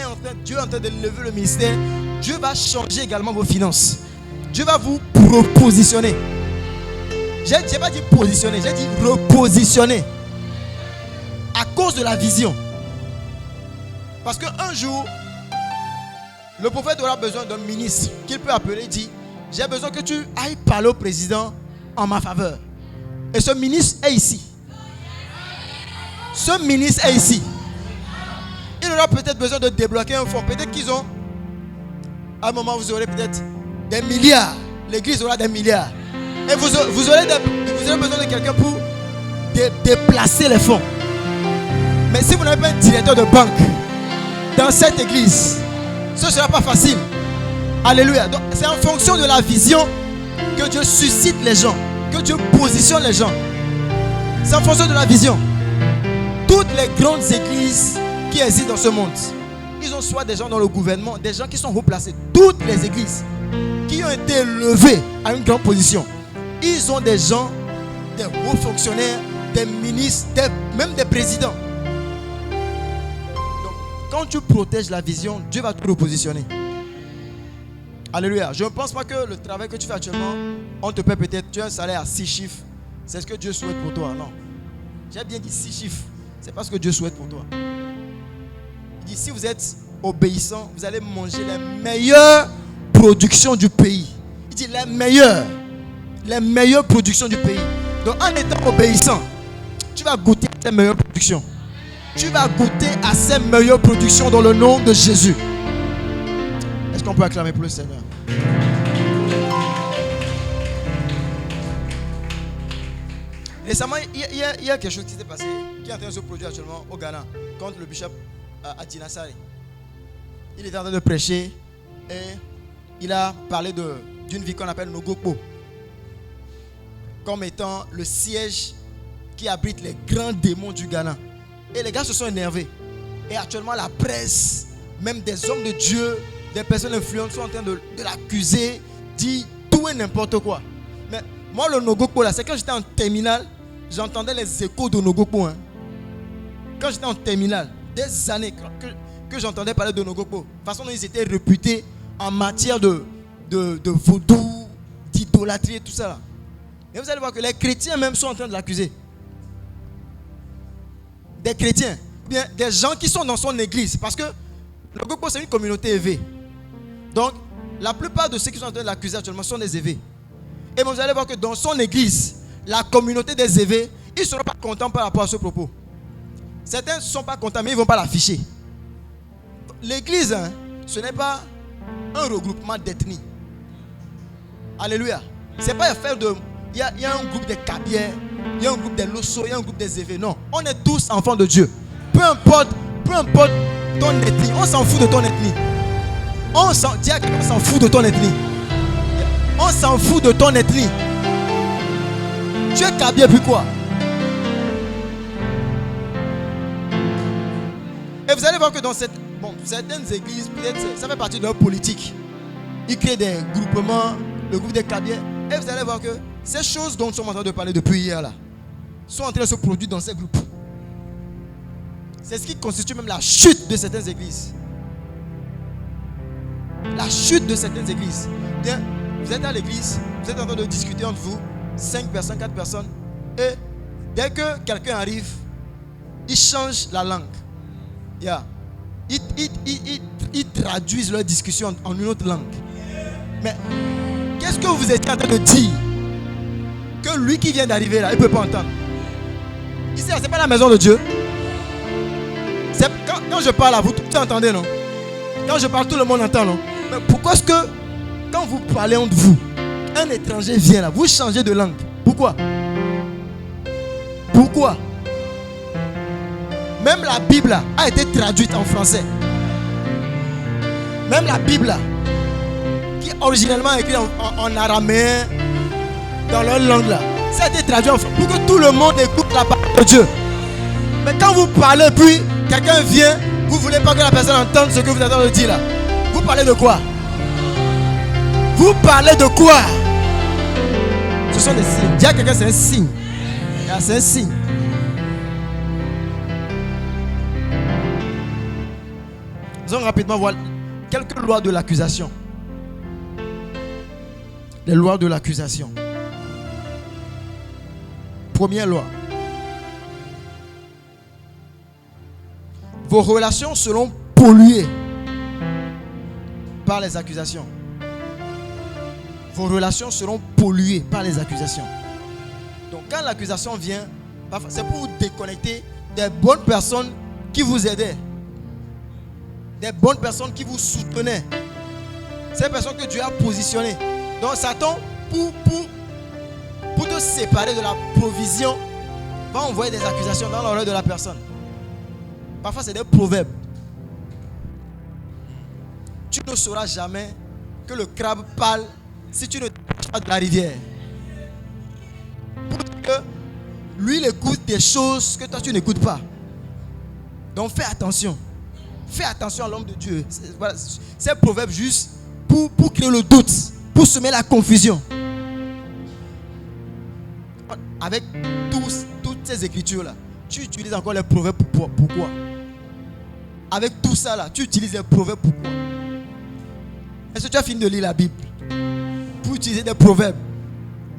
Dieu est en train de lever le ministère, Dieu va changer également vos finances. Dieu va vous repositionner. Je n'ai pas dit positionner, j'ai dit repositionner. À cause de la vision. Parce qu'un jour, le prophète aura besoin d'un ministre qu'il peut appeler et dire, j'ai besoin que tu ailles parler au président en ma faveur. Et ce ministre est ici. Ce ministre est ici. Il aura peut-être besoin de débloquer un fonds. Peut-être qu'ils ont, à un moment, vous aurez peut-être des milliards. L'église aura des milliards. Et vous aurez besoin de quelqu'un pour déplacer les fonds. Mais si vous n'avez pas un directeur de banque dans cette église, ce ne sera pas facile. Alléluia. Donc, c'est en fonction de la vision que Dieu suscite les gens, que Dieu positionne les gens. C'est en fonction de la vision. Toutes les grandes églises qui existent dans ce monde, ils ont soit des gens dans le gouvernement, des gens qui sont haut placés. Toutes les églises qui ont été levées à une grande position, ils ont des gens, des hauts fonctionnaires, des ministres, même des présidents. Donc, quand tu protèges la vision, Dieu va te repositionner. Alléluia. Je ne pense pas que le travail que tu fais actuellement, on te paie peut-être, tu as un salaire à 6 chiffres. C'est ce que Dieu souhaite pour toi. Non. J'ai bien dit 6 chiffres. C'est pas ce que Dieu souhaite pour toi. Il dit, si vous êtes obéissant, vous allez manger les meilleures productions du pays. Il dit les meilleures productions du pays. Donc en étant obéissant, tu vas goûter à ces meilleures productions. Tu vas goûter à ces meilleures productions dans le nom de Jésus. Est-ce qu'on peut acclamer pour le Seigneur? Récemment, il y a quelque chose qui s'est passé, qui est en train de se produire actuellement au Ghana, contre le bishop Adina Sarr. Il était en train de prêcher et il a parlé d'une ville qu'on appelle Nogokpo, comme étant le siège qui abrite les grands démons du Ghana. Et les gars se sont énervés. Et actuellement, la presse, même des hommes de Dieu, des personnes influentes sont en train de l'accuser, dit tout et n'importe quoi. Mais moi, le Nogokpo, là, c'est quand j'étais en terminale, j'entendais les échos de Nogokpo. Hein. Quand j'étais en terminale, des années que j'entendais parler de Nogokpo. De toute façon, ils étaient réputés en matière de vaudou, d'idolâtrie et tout ça. Là. Et vous allez voir que les chrétiens même sont en train de l'accuser. Des chrétiens, bien des gens qui sont dans son église. Parce que le Nogokpo, c'est une communauté élevée. Donc, la plupart de ceux qui sont en train de l'accuser actuellement sont des évêques. Et vous allez voir que dans son église, la communauté des évêques, ils ne seront pas contents par rapport à ce propos. Certains ne sont pas contents, mais ils ne vont pas l'afficher. L'église, hein, ce n'est pas un regroupement d'ethnies. Alléluia. Ce n'est pas affaire de... Il y a un groupe des Kabiers, il y a un groupe des Losso, il y a un groupe des évêques. Non, on est tous enfants de Dieu. Peu importe ton ethnie, on s'en fout de ton ethnie. On s'en fout de ton ethnie. On s'en fout de ton ethnie. Tu es Kabie, puis quoi? Et vous allez voir que dans certaines églises, peut-être ça fait partie de leur politique. Ils créent des groupements, le groupe des Kabies. Et vous allez voir que ces choses dont nous sommes en train de parler depuis hier là, sont en train de se produire dans ces groupes. C'est ce qui constitue même la chute de certaines églises. La chute de certaines églises. Bien, vous êtes à l'église, vous êtes en train de discuter entre vous, 5 personnes, 4 personnes, et dès que quelqu'un arrive, il change la langue. Yeah. Ils traduisent leur discussion en une autre langue. Mais qu'est-ce que vous étiez en train de dire? Que lui qui vient d'arriver là, il ne peut pas entendre. Ici, ce n'est pas la maison de Dieu. Quand je parle à vous, tu entendez, non? Quand je parle, tout le monde entend, non? Mais pourquoi est-ce que quand vous parlez entre vous, un étranger vient là, vous changez de langue? Pourquoi? Pourquoi? Même la Bible là, a été traduite en français. Même la Bible là, qui est originellement écrite en araméen, dans leur langue là, ça a été traduit en français pour que tout le monde écoute la parole de Dieu. Mais quand vous parlez, puis quelqu'un vient, vous ne voulez pas que la personne entende ce que vous êtes en train de dire là. Vous parlez de quoi? Vous parlez de quoi? Ce sont des signes. Dis à quelqu'un, c'est un signe. C'est un signe. Nous allons rapidement voir quelques lois de l'accusation. Les lois de l'accusation. Première loi. Vos relations seront polluées par les accusations. Vos relations seront polluées par les accusations. Donc quand l'accusation vient, c'est pour vous déconnecter des bonnes personnes qui vous aidaient. Des bonnes personnes qui vous soutenaient. Ces personnes que Dieu a positionnées. Donc Satan, pour te séparer de la provision, va envoyer des accusations dans l'oreille de la personne. Parfois c'est des proverbes. Tu ne sauras jamais que le crabe parle si tu ne t'approches pas de la rivière. Pour dire que lui il écoute des choses que toi tu n'écoutes pas. Donc fais attention. Fais attention à l'homme de Dieu. C'est un proverbe juste pour créer le doute, pour semer la confusion. Avec toutes ces écritures-là, tu utilises encore les proverbes pourquoi? Avec tout ça là, tu utilises les proverbes pourquoi? Est-ce que tu as fini de lire la Bible pour utiliser des proverbes?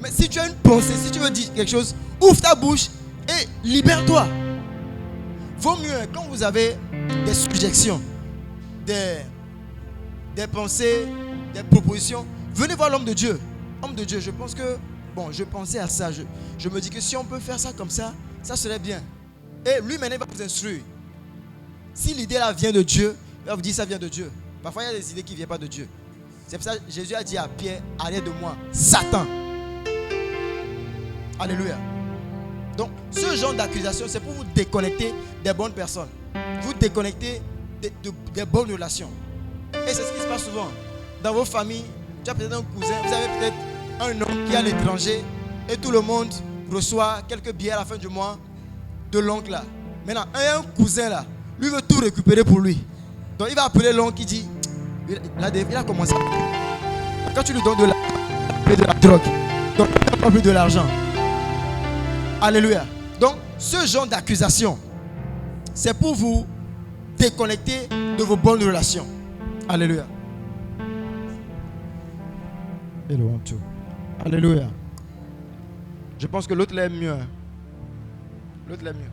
Mais si tu as une pensée, si tu veux dire quelque chose, ouvre ta bouche et libère-toi. Vaut mieux quand vous avez des suggestions, des pensées, des propositions, venez voir l'homme de Dieu. Homme de Dieu, je pense que, je pensais à ça. Je me dis que si on peut faire ça comme ça, ça serait bien. Et lui maintenant il va vous instruire. Si l'idée là vient de Dieu, il va vous dire ça vient de Dieu. Parfois il y a des idées qui ne viennent pas de Dieu. C'est pour ça que Jésus a dit à Pierre, arrête de moi, Satan. Alléluia. Donc ce genre d'accusation, c'est pour vous déconnecter des bonnes personnes. Vous déconnecter des bonnes relations. Et c'est ce qui se passe souvent. Dans vos familles, tu as peut-être un cousin, vous avez peut-être un homme qui est à l'étranger et tout le monde reçoit quelques billets à la fin du mois de l'oncle là. Maintenant, un cousin là, lui veut tout récupérer pour lui. Donc il va appeler l'oncle qui dit, il a commencé. Quand tu lui donnes de la drogue, donc il n'a pas plus de l'argent. Alléluia. Donc, ce genre d'accusation, c'est pour vous déconnecter de vos bonnes relations. Alléluia. Alléluia. Je pense que l'autre l'aime mieux. L'autre l'aime mieux.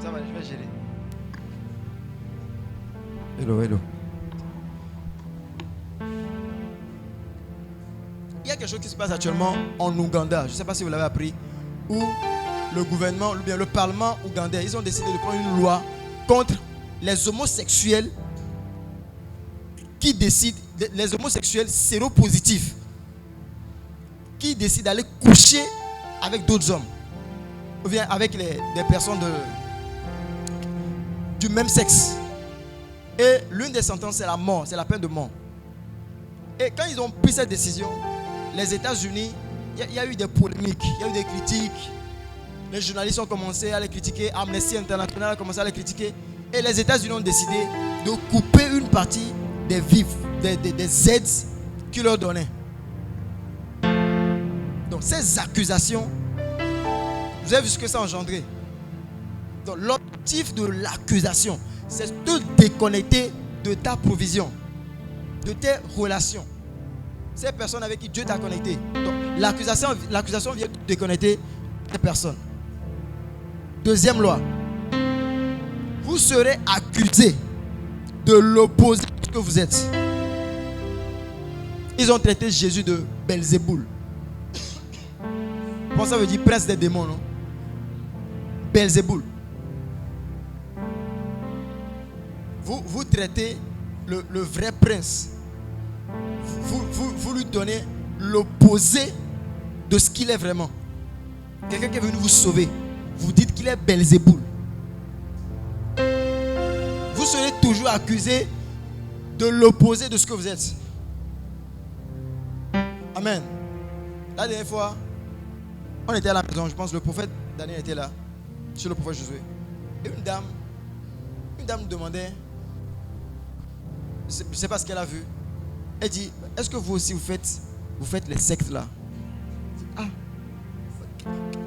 Ça va, je vais gérer. Hello. Il y a quelque chose qui se passe actuellement en Ouganda. Je ne sais pas si vous l'avez appris. Où le gouvernement, ou bien le parlement ougandais, ils ont décidé de prendre une loi contre les homosexuels qui décident, les homosexuels séropositifs, qui décident d'aller coucher avec d'autres hommes, ou bien avec des personnes du même sexe. Et l'une des sentences, c'est la mort, c'est la peine de mort. Et quand ils ont pris cette décision, les États-Unis, il y a eu des polémiques, il y a eu des critiques. Les journalistes ont commencé à les critiquer, Amnesty International a commencé à les critiquer. Et les États-Unis ont décidé de couper une partie des aides qu'ils leur donnaient. Donc ces accusations, vous avez vu ce que ça a engendré. Donc l'objectif de l'accusation, c'est de te déconnecter de ta provision, de tes relations. Ces personnes avec qui Dieu t'a connecté. Donc l'accusation vient te déconnecter des personnes. Deuxième loi. Vous serez accusé de l'opposé de ce que vous êtes. Ils ont traité Jésus de Belzéboul. Bon, ça veut dire prince des démons, non? Belzéboul. Vous traitez le vrai prince. Vous lui donnez l'opposé de ce qu'il est vraiment. Quelqu'un qui est venu vous sauver, vous dites qu'il est Belzéboul. Vous serez toujours accusé de l'opposé de ce que vous êtes. Amen. La dernière fois, on était à la maison, je pense que le prophète Daniel était là, chez le prophète Josué. Et une dame nous demandait, je ne sais pas ce qu'elle a vu. Elle dit, est-ce que vous aussi vous faites les sectes là? Ah,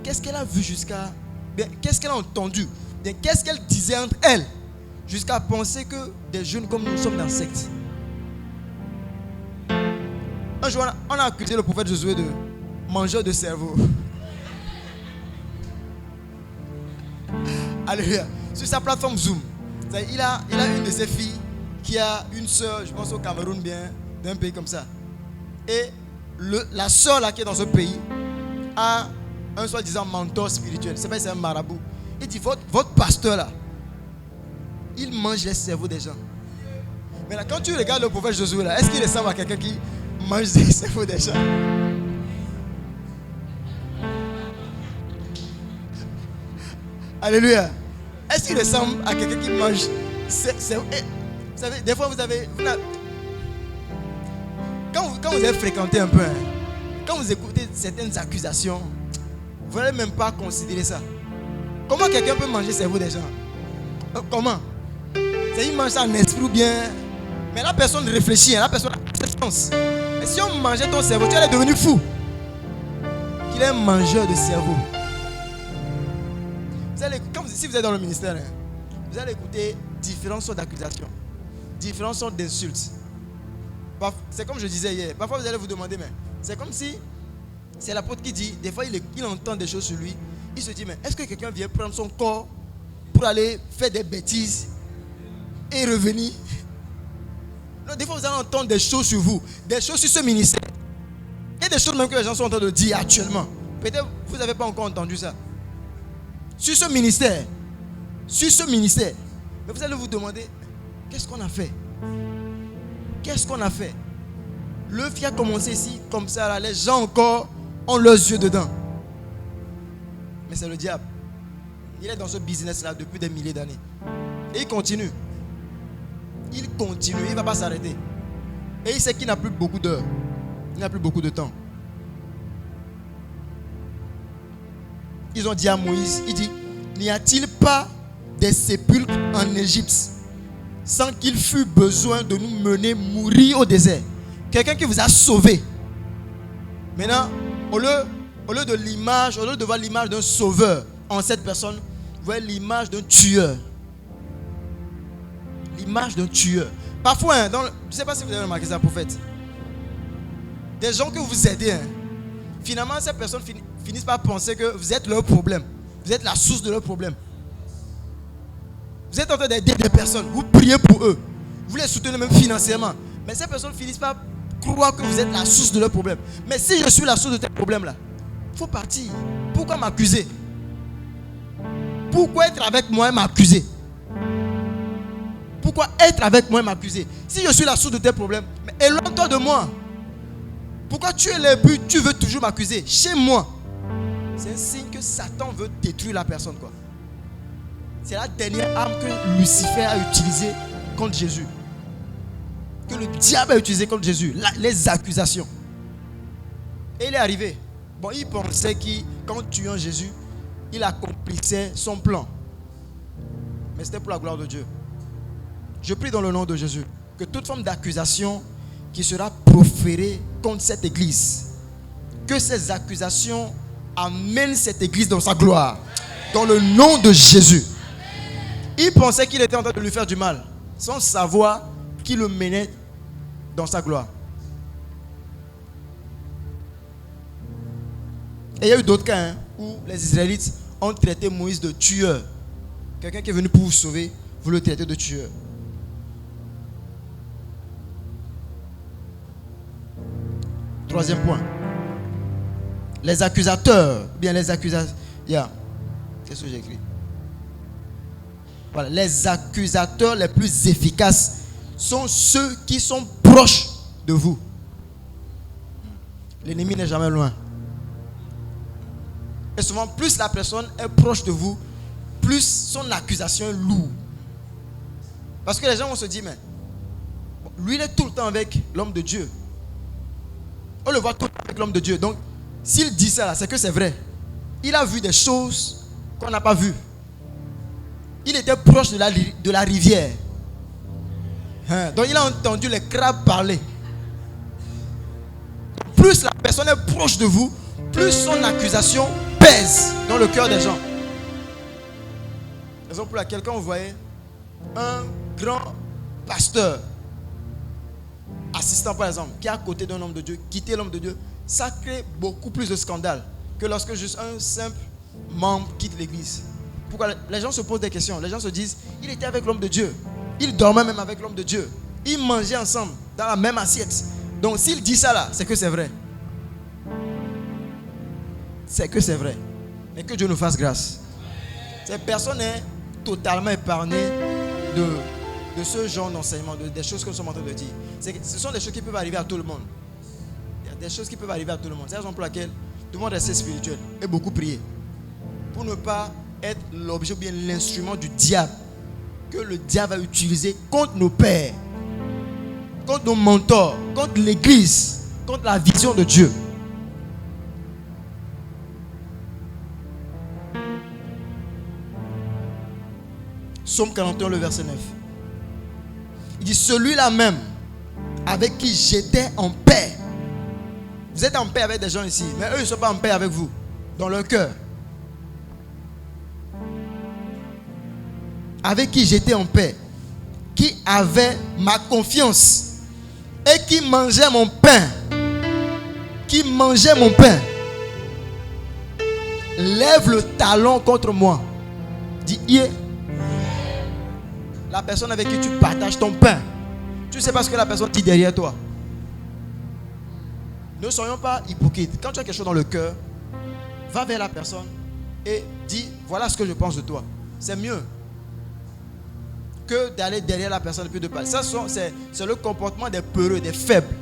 qu'est-ce qu'elle a vu jusqu'à... Qu'est-ce qu'elle a entendu? Qu'est-ce qu'elle disait entre elles jusqu'à penser que des jeunes comme nous sommes dans la secte? Un jour, on a accusé le prophète Josué de mangeur de cerveau. Alléluia. Sur sa plateforme Zoom, il a une de ses filles qui a une soeur, je pense au Cameroun bien, d'un pays comme ça. Et la soeur là qui est dans ce pays a un soi-disant mentor spirituel. C'est pas si c'est un marabout. Il dit, votre pasteur là, il mange les cerveaux des gens. Mais là, quand tu regardes le prophète Josué là, est-ce qu'il ressemble à quelqu'un qui mange les cerveaux des gens? Alléluia. Est-ce qu'il ressemble à quelqu'un qui mange vous savez, des fois quand vous avez fréquenté un peu, quand vous écoutez certaines accusations, vous n'allez même pas considérer ça. Comment quelqu'un peut manger le cerveau des gens? Comment? Il mange ça en esprit ou bien. Mais la personne réfléchit, la personne a cette chance. Mais si on mangeait ton cerveau, tu allais devenir fou. Qu'il est un mangeur de cerveau. Si vous êtes dans le ministère, vous allez écouter différentes sortes d'accusations, différentes sortes d'insultes. C'est comme je disais hier. Parfois vous allez vous demander, mais c'est comme si c'est l'apôtre qui dit, des fois il entend des choses sur lui. Il se dit, mais est-ce que quelqu'un vient prendre son corps pour aller faire des bêtises et revenir? Non, des fois vous allez entendre des choses sur vous, des choses sur ce ministère. Il y a des choses même que les gens sont en train de dire actuellement. Peut-être vous n'avez pas encore entendu ça. Sur ce ministère. Mais vous allez vous demander, qu'est-ce qu'on a fait? Qu'est-ce qu'on a fait? L'œuvre qui a commencé ici, comme ça, là, les gens encore ont leurs yeux dedans. Mais c'est le diable. Il est dans ce business-là depuis des milliers d'années. Et il continue. Il ne va pas s'arrêter. Et il sait qu'il n'a plus beaucoup d'heures. Il n'a plus beaucoup de temps. Ils ont dit à Moïse, il dit, n'y a-t-il pas des sépulcres en Égypte sans qu'il fût besoin de nous mener mourir au désert? Quelqu'un qui vous a sauvé. Maintenant, au lieu de l'image, au lieu de voir l'image d'un sauveur en cette personne, vous voyez l'image d'un tueur. L'image d'un tueur. Parfois, je ne sais pas si vous avez remarqué ça, prophète. Des gens que vous aidez, finalement, ces personnes finissent par penser que vous êtes leur problème. Vous êtes la source de leur problème. Vous êtes en train d'aider des personnes. Vous priez pour eux. Vous les soutenez même financièrement. Mais ces personnes finissent par croire que vous êtes la source de leurs problèmes. Mais si je suis la source de tes problèmes-là, il faut partir. Pourquoi m'accuser? Pourquoi être avec moi et m'accuser? Pourquoi être avec moi et m'accuser? Si je suis la source de tes problèmes, mais éloigne-toi de moi. Pourquoi tu es le but? Tu veux toujours m'accuser chez moi. C'est un signe que Satan veut détruire la personne, quoi. C'est la dernière arme que Lucifer a utilisée contre Jésus. Que le diable a utilisé contre Jésus. Les accusations. Et il est arrivé. Bon, il pensait qu'en tuant Jésus, il accomplissait son plan. Mais c'était pour la gloire de Dieu. Je prie dans le nom de Jésus que toute forme d'accusation qui sera proférée contre cette église, que ces accusations amènent cette église dans sa gloire. Dans le nom de Jésus. Il pensait qu'il était en train de lui faire du mal, sans savoir qu'il le menait dans sa gloire. Et il y a eu d'autres cas où les Israélites ont traité Moïse de tueur. Quelqu'un qui est venu pour vous sauver, vous le traitez de tueur. Troisième point. Les accusateurs, bien les accusateurs. Qu'est-ce que j'ai écrit? Voilà, les accusateurs les plus efficaces sont ceux qui sont proches de vous. L'ennemi n'est jamais loin. Et souvent, plus la personne est proche de vous, plus son accusation est lourde. Parce que les gens vont se dire, mais lui, il est tout le temps avec l'homme de Dieu. On le voit tout le temps avec l'homme de Dieu. Donc, s'il dit ça, c'est que c'est vrai. Il a vu des choses qu'on n'a pas vues. Il était proche de la rivière. Donc, il a entendu les crabes parler. Plus la personne est proche de vous, plus son accusation pèse dans le cœur des gens. Raison pour laquelle, quand vous voyez un grand pasteur, assistant par exemple, qui est à côté d'un homme de Dieu, quitter l'homme de Dieu, ça crée beaucoup plus de scandales que lorsque juste un simple membre quitte l'église. Pourquoi? Les gens se posent des questions. Les gens se disent, il était avec l'homme de Dieu. Il dormait même avec l'homme de Dieu. Ils mangeaient ensemble dans la même assiette. Donc s'il dit ça là, c'est que c'est vrai. C'est que c'est vrai. Mais que Dieu nous fasse grâce. Cette personne est totalement épargnée de ce genre d'enseignement, des choses que nous sommes en train de dire. Ce sont des choses qui peuvent arriver à tout le monde. Il y a des choses qui peuvent arriver à tout le monde. C'est la raison pour laquelle tout le monde reste spirituel et beaucoup prier. Pour ne pas être l'objet ou bien l'instrument du diable que le diable va utiliser contre nos pères, contre nos mentors, contre l'église, contre la vision de Dieu. Psaume 41, le verset 9. Il dit, celui-là même avec qui j'étais en paix. Vous êtes en paix avec des gens ici, mais eux, ils ne sont pas en paix avec vous, dans leur cœur. Avec qui j'étais en paix, qui avait ma confiance et qui mangeait mon pain. Qui mangeait mon pain. Lève le talon contre moi. Dis, yeah. La personne avec qui tu partages ton pain, tu ne sais pas ce que la personne dit derrière toi. Ne soyons pas hypocrites. Quand tu as quelque chose dans le cœur, va vers la personne et dis, voilà ce que je pense de toi. C'est mieux que d'aller derrière la personne et puis de parler. Ça, c'est le comportement des peureux, des faibles,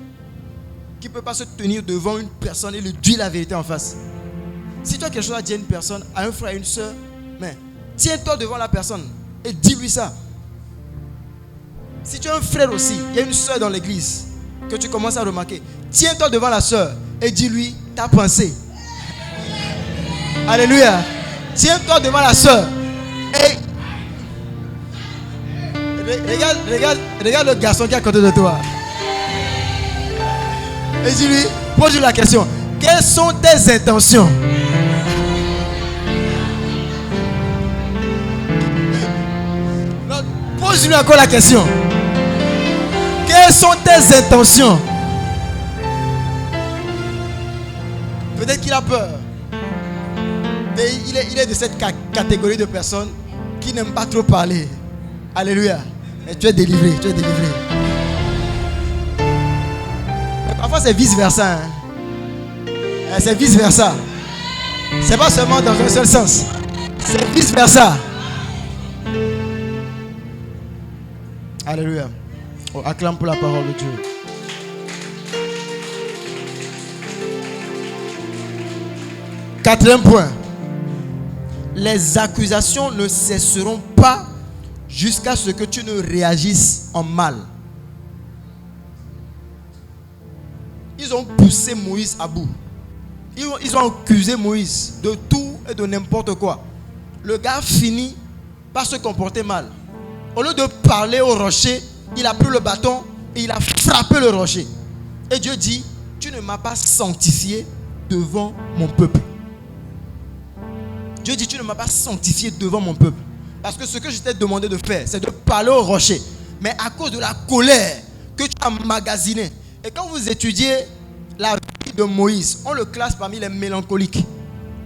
qui ne peut pas se tenir devant une personne et lui dire la vérité en face. Si tu as quelque chose à dire à une personne, à un frère, à une soeur, mais tiens-toi devant la personne et dis-lui ça. Si tu as un frère aussi, il y a une soeur dans l'église que tu commences à remarquer, tiens-toi devant la soeur et dis-lui ta pensée. Alléluia. Tiens-toi devant la soeur et regarde le garçon qui est à côté de toi. Et dis-lui, pose-lui la question. Quelles sont tes intentions? Non, pose-lui encore la question. Quelles sont tes intentions? Peut-être qu'il a peur. Et il est de cette catégorie de personnes qui n'aiment pas trop parler. Alléluia. Et tu es délivré, tu es délivré. Mais parfois c'est vice versa. C'est vice versa. C'est pas seulement dans un seul sens. C'est vice versa. Alléluia. Oh, acclame pour la parole de Dieu. Quatrième point. Les accusations ne cesseront pas jusqu'à ce que tu ne réagisses en mal. Ils ont poussé Moïse à bout. Ils ont accusé Moïse de tout et de n'importe quoi. Le gars finit par se comporter mal. Au lieu de parler au rocher, il a pris le bâton et il a frappé le rocher. Et Dieu dit, tu ne m'as pas sanctifié devant mon peuple. Dieu dit, tu ne m'as pas sanctifié devant mon peuple. Parce que ce que je t'ai demandé de faire, c'est de parler au rocher. Mais à cause de la colère que tu as emmagasinée. Et quand vous étudiez la vie de Moïse, on le classe parmi les mélancoliques.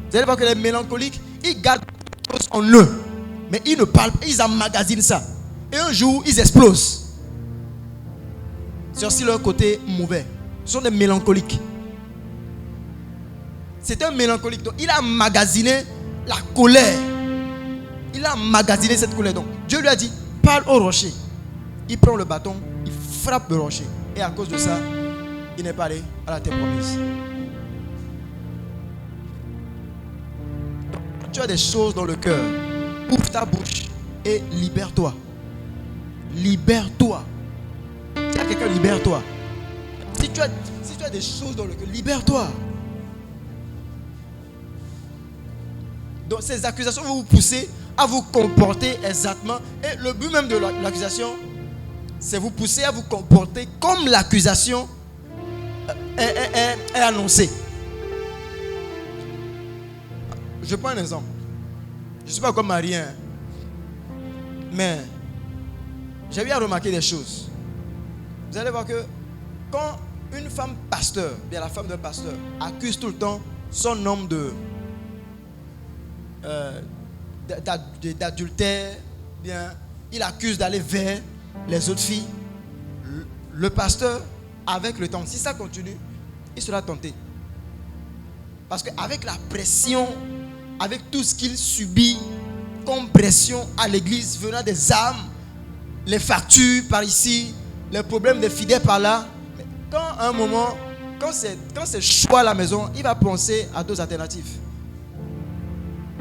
Vous allez voir que les mélancoliques, ils gardent des choses en eux. Mais ils ne parlent pas, ils emmagasinent ça. Et un jour, ils explosent. C'est aussi leur côté mauvais. Ce sont des mélancoliques. C'est un mélancolique. Donc, il a emmagasiné la colère. Il a emmagasiné cette colère. Donc, Dieu lui a dit, parle au rocher. Il prend le bâton, il frappe le rocher. Et à cause de ça, il n'est pas allé à la terre promise. Tu as des choses dans le cœur. Ouvre ta bouche et libère-toi. Libère-toi. Tu as quelqu'un, libère-toi. Si tu as des choses dans le cœur, libère-toi. Donc ces accusations vont vous pousser à vous comporter exactement. Et le but même de l'accusation, c'est vous pousser à vous comporter comme l'accusation est annoncée. Je prends un exemple. Je ne suis pas comme Marie, hein, mais j'ai eu à remarquer des choses. Vous allez voir que quand une femme pasteur, bien la femme d'un pasteur, accuse tout le temps son homme d'adultère, bien il accuse d'aller vers les autres filles, le pasteur, avec le temps, si ça continue, il sera tenté. Parce qu'avec la pression, avec tout ce qu'il subit comme pression à l'église venant des âmes, les factures par ici, les problèmes des fidèles par là, quand à un moment, quand c'est chaud à la maison, il va penser à d'autres alternatives.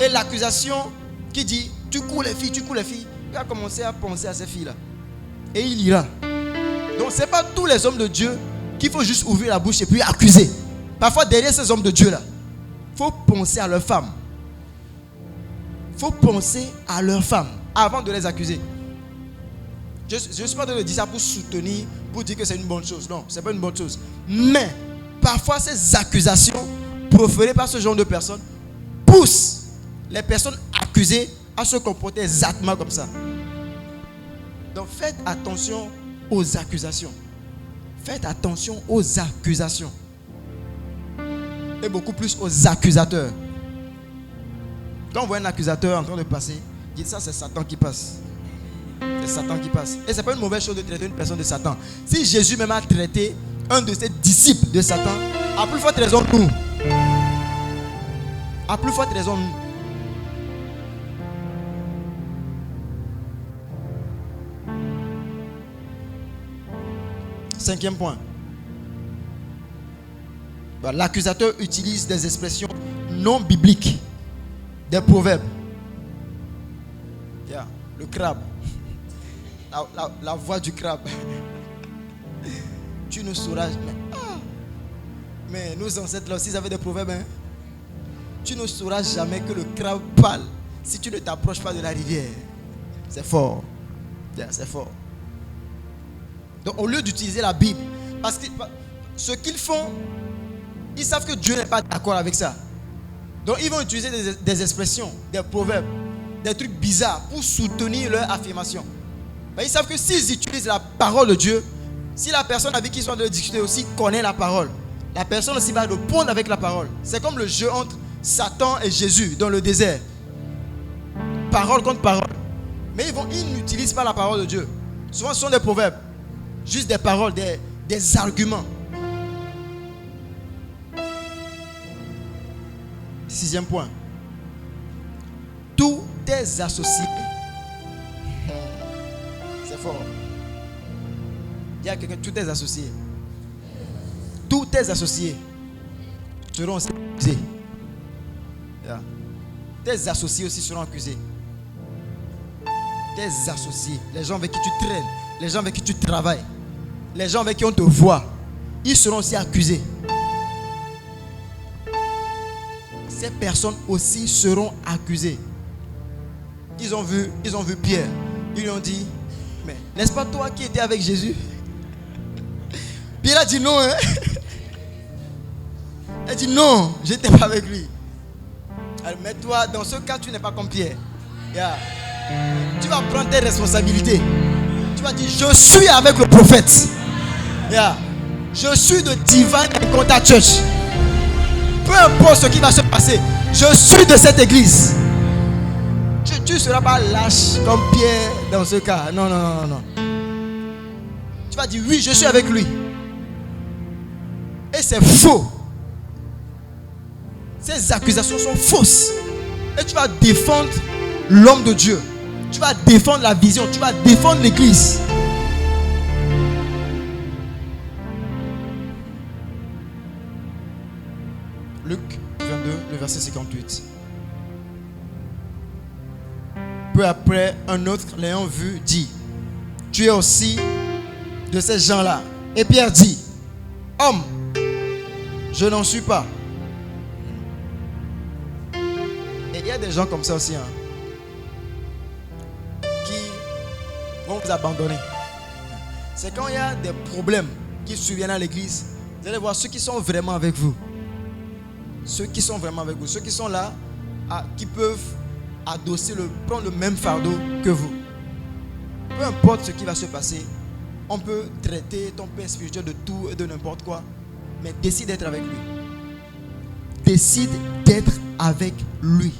Et l'accusation qui dit tu cours les filles, il va commencer à penser à ces filles-là. Et il ira. Donc ce n'est pas tous les hommes de Dieu qu'il faut juste ouvrir la bouche et puis accuser. Parfois derrière ces hommes de Dieu-là, il faut penser à leurs femmes. Il faut penser à leurs femmes avant de les accuser. Je ne suis pas en train de dire ça pour soutenir, pour dire que c'est une bonne chose. Non, ce n'est pas une bonne chose. Mais parfois ces accusations proférées par ce genre de personnes poussent les personnes accusées à se comporter exactement comme ça. Donc faites attention aux accusations. Faites attention aux accusations. Et beaucoup plus aux accusateurs. Quand vous voyez un accusateur en train de passer, dites ça, c'est Satan qui passe. C'est Satan qui passe. Et ce n'est pas une mauvaise chose de traiter une personne de Satan. Si Jésus même a traité un de ses disciples de Satan, à plus forte raison nous. À plus forte raison nous. Cinquième point. L'accusateur utilise des expressions non bibliques, des proverbes. Le crabe. La voix du crabe. Tu ne sauras jamais. Mais nos ancêtres là aussi, ils avaient des proverbes. Hein? Tu ne sauras jamais que le crabe parle si tu ne t'approches pas de la rivière. C'est fort. C'est fort. Donc au lieu d'utiliser la Bible, parce que ce qu'ils font, ils savent que Dieu n'est pas d'accord avec ça. Donc ils vont utiliser des expressions, des proverbes, des trucs bizarres pour soutenir leur affirmation. Mais ils savent que s'ils utilisent la parole de Dieu, si la personne avec qui ils sont en train de discuter aussi connaît la parole, la personne aussi va répondre avec la parole. C'est comme le jeu entre Satan et Jésus dans le désert. Parole contre parole. Mais ils n'utilisent pas la parole de Dieu. Souvent ce sont des proverbes, juste des paroles, des arguments. 6e point. Tous tes associés. C'est fort. Il y a quelqu'un, tous tes associés. Tous tes associés seront aussi accusés. Yeah. Tes associés aussi seront accusés. Tes associés, les gens avec qui tu traînes, les gens avec qui tu travailles, les gens avec qui on te voit, ils seront aussi accusés. Ces personnes aussi seront accusées. Ils ont vu Pierre. Ils lui ont dit, mais n'est-ce pas toi qui étais avec Jésus? Pierre a dit non. Elle dit non, je n'étais pas avec lui. Alors, mais toi, dans ce cas, tu n'es pas comme Pierre. Yeah. Tu vas prendre tes responsabilités. Tu vas dire, je suis avec le prophète. Yeah. Je suis de Divine Contact Church. Peu importe ce qui va se passer, je suis de cette église. Tu ne seras pas lâche comme Pierre dans ce cas. Non. Tu vas dire, oui, je suis avec lui. Et c'est faux. Ces accusations sont fausses. Et tu vas défendre l'homme de Dieu. Tu vas défendre la vision. Tu vas défendre l'église. Luc 22, le verset 58. Peu après, un autre, l'ayant vu, dit, tu es aussi de ces gens-là. Et Pierre dit, homme, je n'en suis pas. Et il y a des gens comme ça aussi, qui vont vous abandonner. C'est quand il y a des problèmes qui surviennent à l'église, vous allez voir ceux qui sont vraiment avec vous. Ceux qui sont vraiment avec vous, ceux qui sont là, qui peuvent prendre le même fardeau que vous. Peu importe ce qui va se passer, on peut traiter ton père spirituel de tout et de n'importe quoi, mais décide d'être avec lui. Décide d'être avec lui.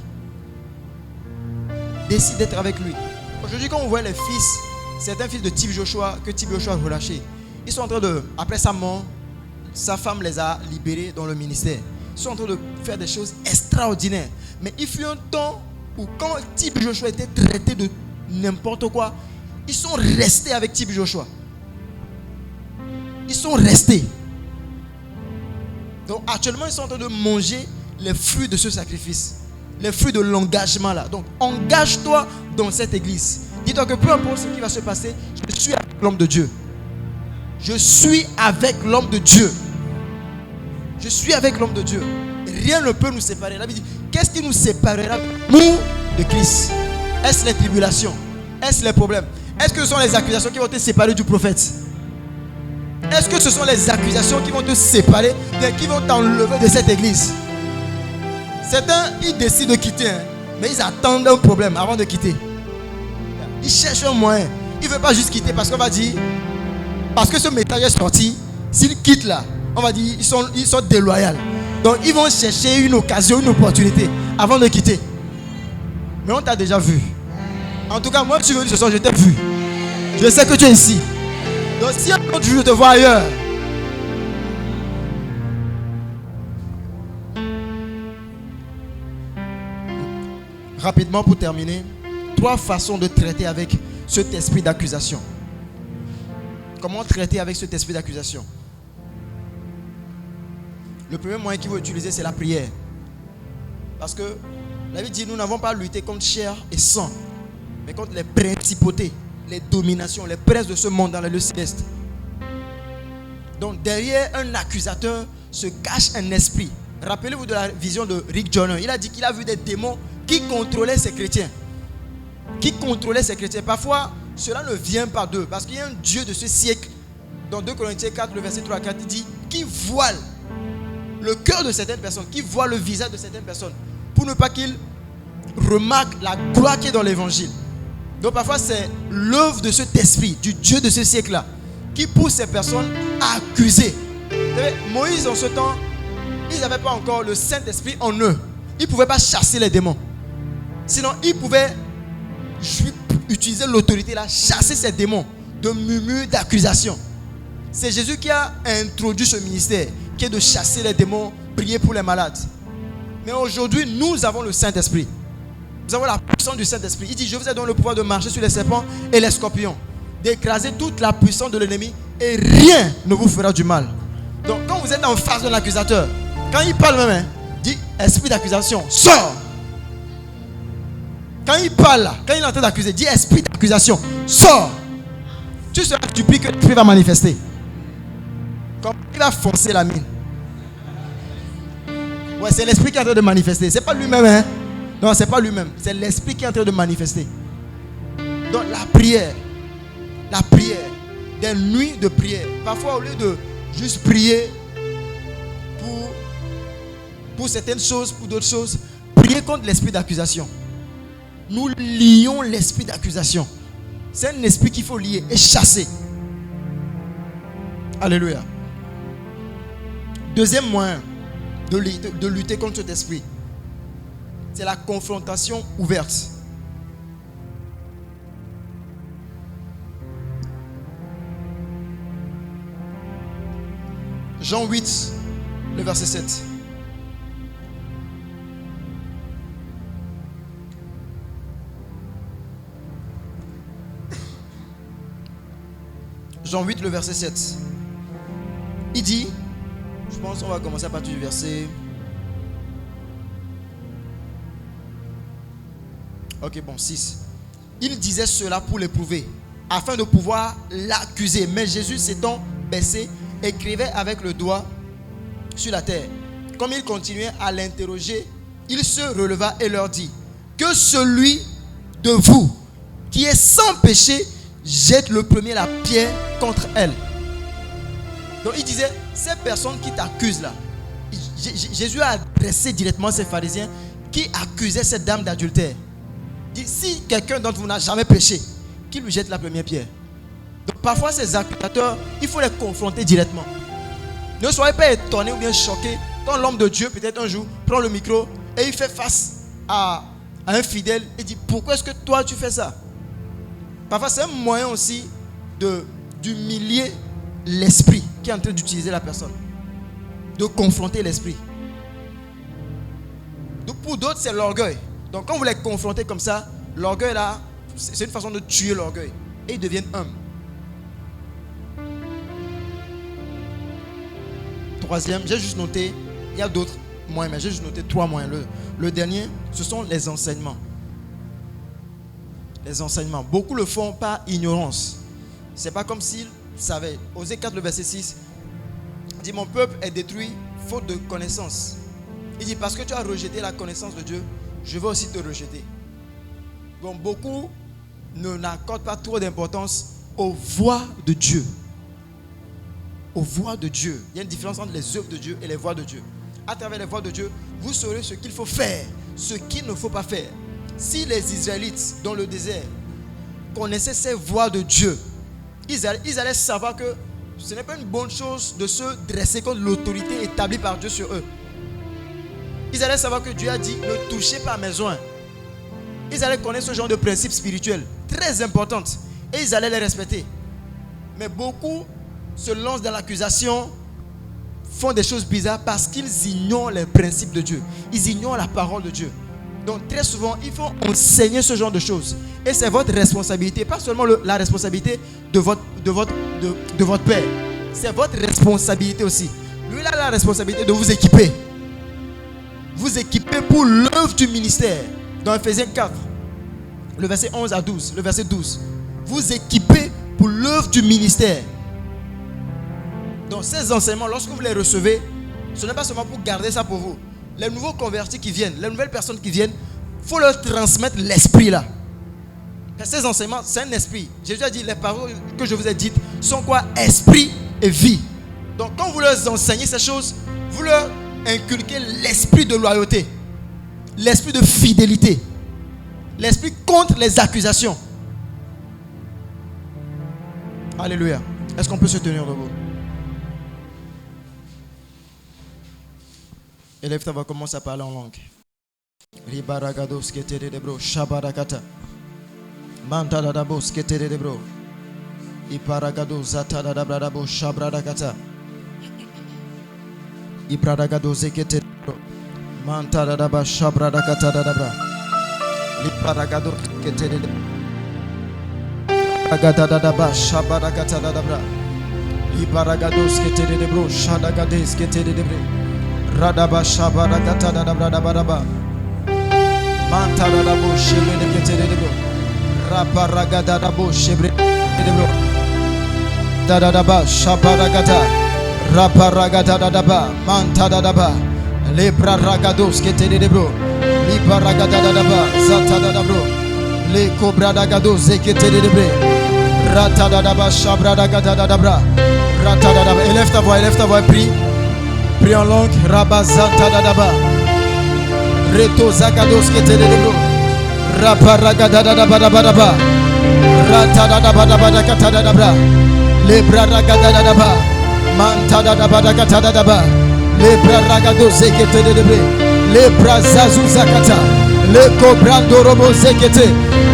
Décide d'être avec lui. Aujourd'hui, quand on voit les fils, certains fils de type Joshua, que type Joshua a relâché, ils sont en train de, après sa mort, sa femme les a libérés dans le ministère. Ils sont en train de faire des choses extraordinaires. Mais il fut un temps où quand type Joshua était traité de n'importe quoi, ils sont restés avec type Joshua. Ils sont restés. Donc actuellement, ils sont en train de manger les fruits de ce sacrifice. Les fruits de l'engagement là. Donc engage-toi dans cette église. Dis-toi que peu importe ce qui va se passer, je suis avec l'homme de Dieu. Je suis avec l'homme de Dieu. Je suis avec l'homme de Bible. Rien ne peut nous séparer. La Bible dit, qu'est-ce qui nous séparera, nous, de Christ? Est-ce les tribulations? Est-ce les problèmes? Est-ce que ce sont les accusations qui vont te séparer du prophète? Est-ce que ce sont les accusations qui vont te séparer, qui vont t'enlever de cette église? Certains, ils décident de quitter, mais ils attendent un problème avant de quitter. Ils cherchent un moyen. Ils ne veulent pas juste quitter parce qu'on va dire, parce que ce message est sorti, s'ils quittent là, on va dire, ils sont déloyaux. Donc ils vont chercher une occasion, une opportunité avant de quitter. Mais on t'a déjà vu. En tout cas, moi, tu veux dire ce soir, je t'ai vu. Je sais que tu es ici. Donc si un autre jour je te vois ailleurs, rapidement pour terminer, 3 façons de traiter avec cet esprit d'accusation. Comment traiter avec cet esprit d'accusation? Le premier moyen qu'il faut utiliser, c'est la prière. Parce que la Bible dit, nous n'avons pas lutté contre chair et sang, mais contre les principautés, les dominations, les princes de ce monde dans les lieux célestes. Donc derrière un accusateur se cache un esprit. Rappelez-vous de la vision de Rick Joyner. Il a dit qu'il a vu des démons qui contrôlaient ces chrétiens. Qui contrôlaient ces chrétiens. Parfois, cela ne vient pas d'eux. Parce qu'il y a un Dieu de ce siècle. Dans 2 Corinthiens 4, le verset 3 à 4, il dit, qui voilent le cœur de certaines personnes, qui voilent le visage de certaines personnes, pour ne pas qu'ils remarquent la gloire qui est dans l'évangile. Donc parfois c'est l'œuvre de cet esprit, du Dieu de ce siècle-là, qui pousse ces personnes à accuser. Vous savez, Moïse en ce temps, ils n'avaient pas encore le Saint-Esprit en eux. Ils ne pouvaient pas chasser les démons. Sinon, ils pouvaient utiliser l'autorité là, chasser ces démons de murmures, d'accusations. C'est Jésus qui a introduit ce ministère, qui est de chasser les démons, prier pour les malades. Mais aujourd'hui, nous avons le Saint-Esprit. Nous avons la puissance du Saint-Esprit. Il dit, je vous ai donné le pouvoir de marcher sur les serpents et les scorpions, d'écraser toute la puissance de l'ennemi et rien ne vous fera du mal. Donc quand vous êtes en face de l'accusateur, quand il parle même, dit, esprit d'accusation, sors. Quand il parle là, quand il est en train d'accuser, dit, esprit d'accusation, sors. Tu seras stupide que l'esprit va manifester. Comme il va foncer la mine. Ouais, c'est l'esprit qui est en train de manifester. C'est pas lui-même, hein. Non, c'est pas lui-même. C'est l'esprit qui est en train de manifester. Donc la prière, des nuits de prière. Parfois, au lieu de juste prier pour certaines choses, pour d'autres choses, prier contre l'esprit d'accusation. Nous lions l'esprit d'accusation. C'est un esprit qu'il faut lier et chasser. Alléluia. Deuxième moyen de lutter contre cet esprit, c'est la confrontation ouverte. Jean 8, le verset 7. Jean 8, le verset 7. Il dit, je pense qu'on va commencer à partir du verset. Ok, bon, 6. Il disait cela pour l'éprouver, afin de pouvoir l'accuser. Mais Jésus s'étant baissé, écrivait avec le doigt sur la terre. Comme il continuait à l'interroger, il se releva et leur dit, que celui de vous qui est sans péché jette le premier la pierre contre elle. Donc il disait, ces personnes qui t'accusent là, Jésus a adressé directement à ces pharisiens qui accusaient cette dame d'adultère. Il dit, si quelqu'un d'entre vous n'a jamais péché, qu'il lui jette la première pierre. Donc parfois ces accusateurs, il faut les confronter directement. Ne soyez pas étonnés ou bien choqués quand l'homme de Dieu peut-être un jour prend le micro et il fait face à un fidèle et dit, pourquoi est-ce que toi tu fais ça? Parfois c'est un moyen aussi d'humilier l'esprit qui est en train d'utiliser la personne, de confronter l'esprit. Donc pour d'autres c'est l'orgueil. Donc quand vous les confrontez comme ça, l'orgueil là, c'est une façon de tuer l'orgueil et ils deviennent humbles. Troisième, j'ai juste noté, il y a d'autres moyens, mais j'ai juste noté 3 moyens. Le dernier, ce sont les enseignements. Les enseignements. Beaucoup le font par ignorance. C'est pas comme s'ils savaient. Osée 4, le verset 6 dit, mon peuple est détruit faute de connaissance. Il dit, parce que tu as rejeté la connaissance de Dieu, je vais aussi te rejeter. Donc beaucoup n'accordent pas trop d'importance aux voix de Dieu. Aux voix de Dieu. Il y a une différence entre les œuvres de Dieu et les voix de Dieu. À travers les voix de Dieu, vous saurez ce qu'il faut faire, ce qu'il ne faut pas faire. Si les Israélites dans le désert connaissaient ces voix de Dieu, ils allaient savoir que ce n'est pas une bonne chose de se dresser contre l'autorité établie par Dieu sur eux. Ils allaient savoir que Dieu a dit, ne touchez pas à mes oins. Ils allaient connaître ce genre de principes spirituels très importants et ils allaient les respecter. Mais beaucoup se lancent dans l'accusation, font des choses bizarres parce qu'ils ignorent les principes de Dieu. Ils ignorent la parole de Dieu. Donc très souvent, il faut enseigner ce genre de choses. Et c'est votre responsabilité, pas seulement la responsabilité de votre père. C'est votre responsabilité aussi. Lui, il a la responsabilité de vous équiper. Vous équiper pour l'œuvre du ministère. Dans Ephésiens 4, le verset 11 à 12, le verset 12. Vous équipez pour l'œuvre du ministère. Donc ces enseignements, lorsque vous les recevez, ce n'est pas seulement pour garder ça pour vous. Les nouveaux convertis qui viennent, les nouvelles personnes qui viennent, il faut leur transmettre l'esprit là. Ces enseignements, c'est un esprit. Jésus a dit, les paroles que je vous ai dites sont quoi? Esprit et vie. Donc quand vous leur enseignez ces choses, vous leur inculquez l'esprit de loyauté, l'esprit de fidélité, l'esprit contre les accusations. Alléluia. Est-ce qu'on peut se tenir debout? Élève ta voix, commence à parler en langue. Ribaragados ketere debro, shabarakata. Mantadadabos ketere debro. Iparagado zatadadabradabo, shabradakata. Ibradagado zeketere debro. Mantadadaba, shabradakata dadabra. Liparagado ketere debro. Agadadadaba, shabradakata dadabra. Iparagados ketere debro, shadagades ketere debro. Radaba shabada kata da bradaba manta da bo shebre de ketere de bro raparagada da bo shebre de bro da ba shabada kata raparagada da ba manta da ba le praragados ketere de bro li paragada da ba zata da bro le cobra da gados ketere de bro rata da ba shabrada kata da bra rata da ba. Élève ta voix, prie. Prie en langue, Rabazanta Dadaba, Reto Zagados Ketelebro, Raparagada Dadabadabadaba, Rata Dadabadabadakata Dadabra, Lebra Ragada Dadaba, Manta Dadabadakata Dadaba, Lebra Ragado Zeketedebre, Lebra Zazu Zakata, Leko Brando Robo Zekete,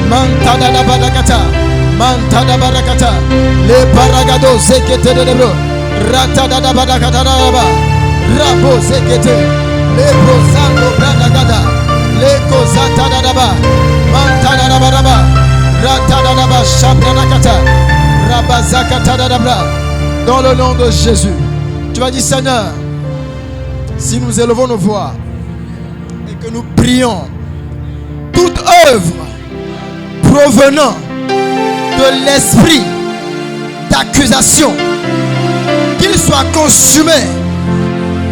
Manta Dadabadakata, Manta Dabarakata, Leparagado Zeketedebro, Rata Dadabadakata Dadaba. Rabo zekete, le brosando bradagada, le kozata dadaba, mantana dadaba, rata dadaba, shabranakata, rabazakata dadabra. Dans le nom de Jésus, tu vas dire Seigneur, si nous élevons nos voix et que nous prions, toute œuvre provenant de l'esprit d'accusation, qu'il soit consumé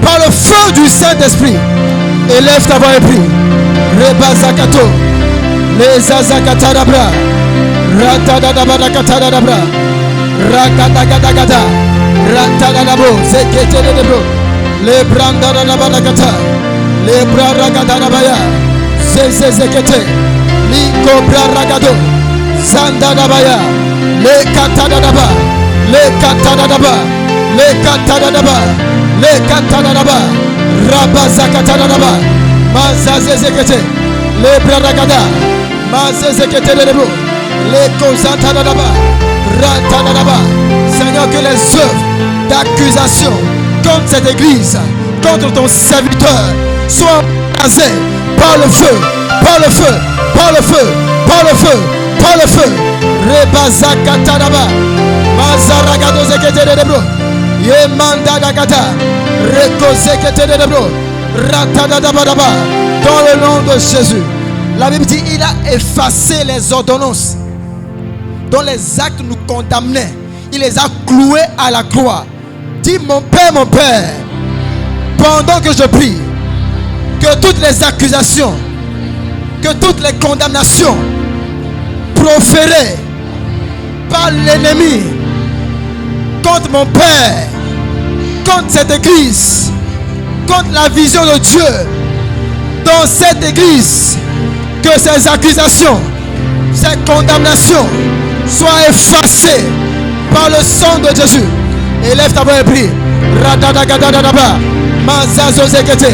par le feu du Saint-Esprit. Élève ta voix et prie. Reba Zakato, les Azakatarabra, Ratadabadakatarabra, Rakadagadagada, Ratadabo, Zeketelebro, les Brandadabadakata, les Braragadabaya, Zezekete, Likobra Ragado, Sandadabaya, les Katadaba, les Katadaba, les Katadaba. Le katanaba, rabazakatanaba, mazazezekete, le bradagada, mazezekete le rebro, le kozantanaba, ratanaba. Seigneur, que les œuvres d'accusation contre cette église, contre ton serviteur, soient rasées par le feu, par le feu, par le feu, par le feu, par le feu. Rebazakatanaba, mazaragado zekete le rebro. Yemanda Dagata, Rekozekete de Debro, Ratadabadaba, dans le nom de Jésus. La Bible dit il a effacé les ordonnances dont les actes nous condamnaient. Il les a cloués à la croix. Dis mon Père, pendant que je prie, que toutes les accusations, que toutes les condamnations proférées par l'ennemi contre mon Père, contre cette église, contre la vision de Dieu dans cette église, que ces accusations, ces condamnations soient effacées par le sang de Jésus. Élève ta voix et prie. Radadagadadaba, Mazazo Zekete,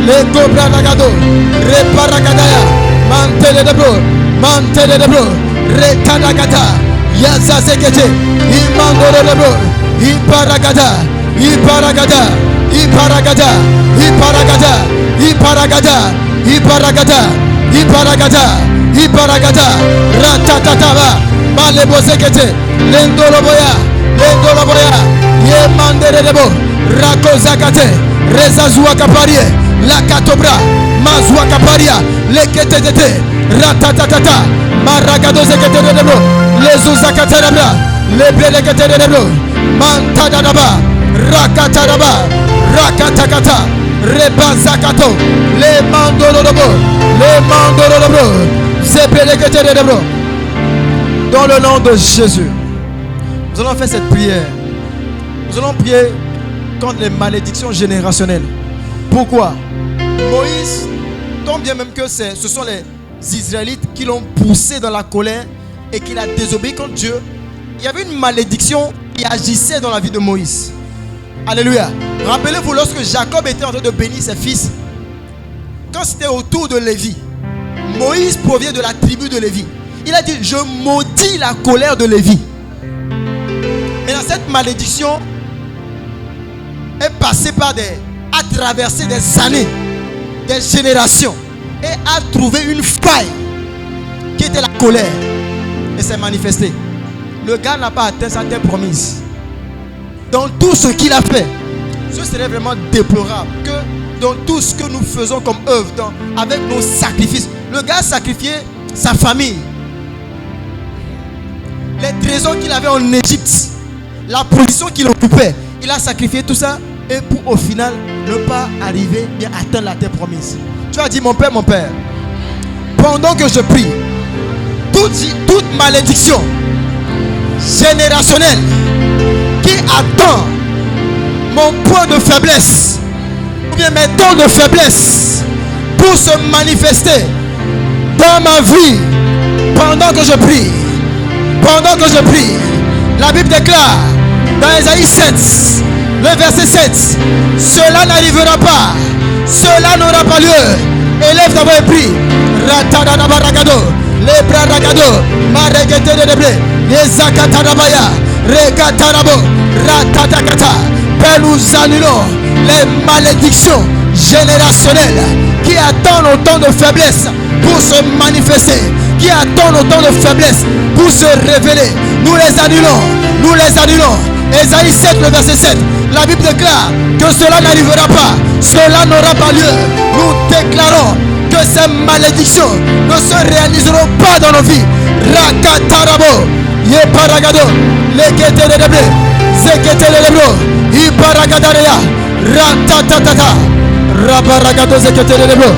Le Cobra Nagado, Reparagadaya, Mantele de Bro, Rekadagata, Yaza Zekete, Imandoro de Bro. Iparagada, Ratatataba, Malebosekete, Lendoloboya, Yemandere debo, Rakozakate, Rezazua Kaparie, La Katobra, Mazua Kaparia, Lekete, Ratatatata, Maragado Zekete debo, Lezuzakaterabra, Lebelekete debo, Mantadadaba, Rakataraba, Rakatakata, Rebazakato, les mandolobo, Zebelekete debo. Dans le nom de Jésus, nous allons faire cette prière. Nous allons prier contre les malédictions générationnelles. Pourquoi? Moïse, tant bien même que ce sont les Israélites qui l'ont poussé dans la colère et qu'il a désobéi contre Dieu, il y avait une malédiction qui agissait dans la vie de Moïse. Alléluia. Rappelez-vous, lorsque Jacob était en train de bénir ses fils, quand c'était autour de Lévi, Moïse provient de la tribu de Lévi. Il a dit, je maudis la colère de Lévi. Mais dans cette malédiction est passée a traversé des années, des générations, et a trouvé une faille qui était la colère, et s'est manifestée. Le gars n'a pas atteint sa terre promise. Dans tout ce qu'il a fait, ce serait vraiment déplorable que dans tout ce que nous faisons comme œuvre, avec nos sacrifices, le gars a sacrifié sa famille, les trésors qu'il avait en Égypte, la position qu'il occupait, il a sacrifié tout ça, et pour au final ne pas arriver et atteindre la terre promise. Tu as dit, mon père, pendant que je prie, toute malédiction générationnelle qui attend mon point de faiblesse ou bien mes dons de faiblesse pour se manifester dans ma vie, pendant que je prie, la Bible déclare dans Ésaïe 7, le verset 7, cela n'arrivera pas, cela n'aura pas lieu. Élève ta voix et prie. Ratadanabaragado, Lebraragado, Maregete de Deblé, Yezakatarabaya, Regatarabo, Ratatakata. Père, nous annulons les malédictions générationnelles qui attendent nos temps de faiblesse pour se manifester, qui attendent nos temps de faiblesse pour se révéler. Nous les annulons. Ésaïe 7, le verset 7. La Bible déclare que cela n'arrivera pas, cela n'aura pas lieu. Nous déclarons que ces malédictions ne se réaliseront pas dans nos vies. Rakatarabo, Yeparagado, Lekete de Deblé, Zekete de Debro, Iparagadaria, Ratatata, Rabaragado Zekete de Debro,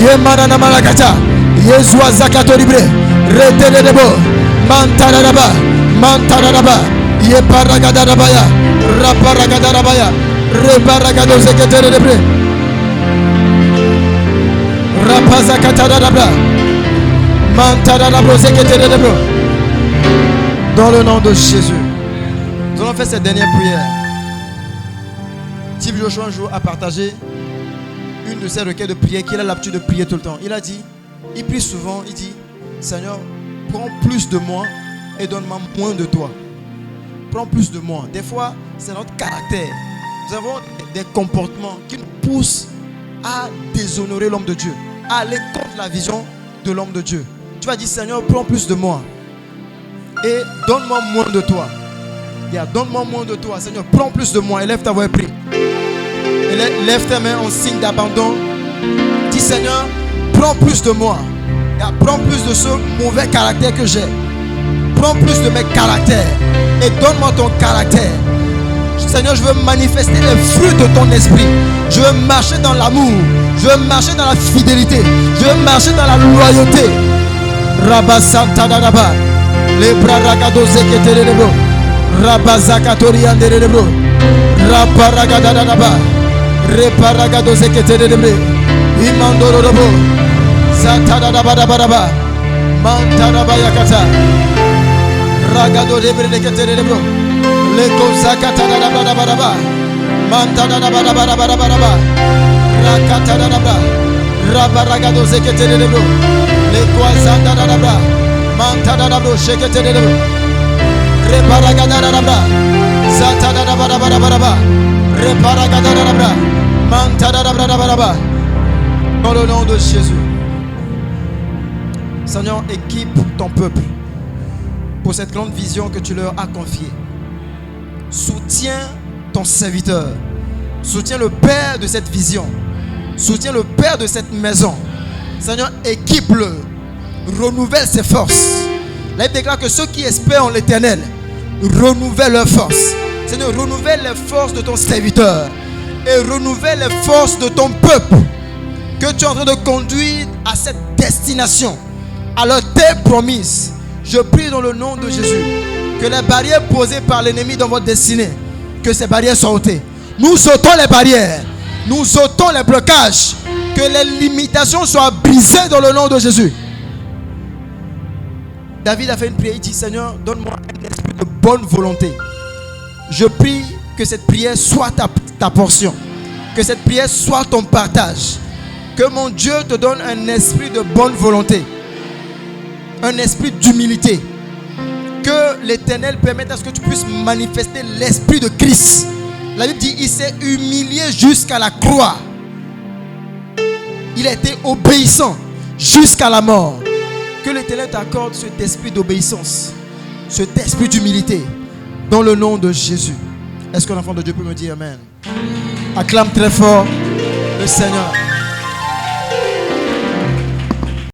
Yemanana Malakata, Yezua Zakato Libre, Rete de Debo, Mantaraba, Yeparagadabaya, Raparagadabaya, Reparagado Zekete de Debre, Rapazakatarabra, Mantarabro Zekete de Debro. Dans le nom de Jésus, nous allons faire cette dernière prière. Steve Joshua un jour a partagé une de ses requêtes de prière qu'il a l'habitude de prier tout le temps. Il a dit, il prie souvent, il dit, Seigneur, prends plus de moi et donne-moi moins de toi. Prends plus de moi. Des fois, c'est notre caractère. Nous avons des comportements qui nous poussent à déshonorer l'homme de Dieu, à aller contre la vision de l'homme de Dieu. Tu vas dire, Seigneur, prends plus de moi et donne-moi moins de toi. Donne-moi moins de toi. Seigneur, prends plus de moi. Élève ta voix et prie. Lève tes mains en signe d'abandon. Dis, Seigneur, prends plus de moi. Prends plus de ce mauvais caractère que j'ai. Prends plus de mes caractères et donne-moi ton caractère. Seigneur, je veux manifester les fruits de ton esprit. Je veux marcher dans l'amour. Je veux marcher dans la fidélité. Je veux marcher dans la loyauté. Rabba Santa Daraba. Les Braragado Zeketelebo. Rabba Zakatori Anderebo. Rabba Ragadadaba. Reparagado Zeketelebo. Imandoro Robo. Zatadabadabadaba. Mantaraba Yakata. Ragado Debre. Leko Zakatadabadabadaba. Mantadabadabadabadaba. Rakatadabra. Rabba Ragado Zeketelebo. Leko Zandadabra. Mantadabro Sheketelebo. Reparagadadabra. Zatadabadabadabadaba. Reparagadadabra. Mantadabadabadaba. Dans le nom de Jésus. Seigneur, équipe ton peuple pour cette grande vision que tu leur as confiée. Soutiens ton serviteur. Soutiens le père de cette vision. Soutiens le père de cette maison. Seigneur, équipe-le. Renouvelle ses forces. La Bible déclare que ceux qui espèrent en l'Éternel renouvellent leurs forces. Seigneur, renouvelle les forces de ton serviteur et renouvelle les forces de ton peuple que tu es en train de conduire à cette destination, à leur terre promise. Je prie dans le nom de Jésus que les barrières posées par l'ennemi dans votre destinée, que ces barrières soient ôtées. Nous ôtons les barrières. Nous ôtons les blocages. Que les limitations soient brisées dans le nom de Jésus. David a fait une prière. Il dit, Seigneur, donne-moi un esprit de bonne volonté. Je prie que cette prière soit ta portion. Que cette prière soit ton partage. Que mon Dieu te donne un esprit de bonne volonté. Un esprit d'humilité. Que l'Éternel permette à ce que tu puisses manifester l'esprit de Christ. La Bible dit, il s'est humilié jusqu'à la croix. Il a été obéissant jusqu'à la mort. Que l'Éternel t'accorde cet esprit d'obéissance, cet esprit d'humilité, dans le nom de Jésus. Est-ce qu'un enfant de Dieu peut me dire Amen? Acclame très fort le Seigneur.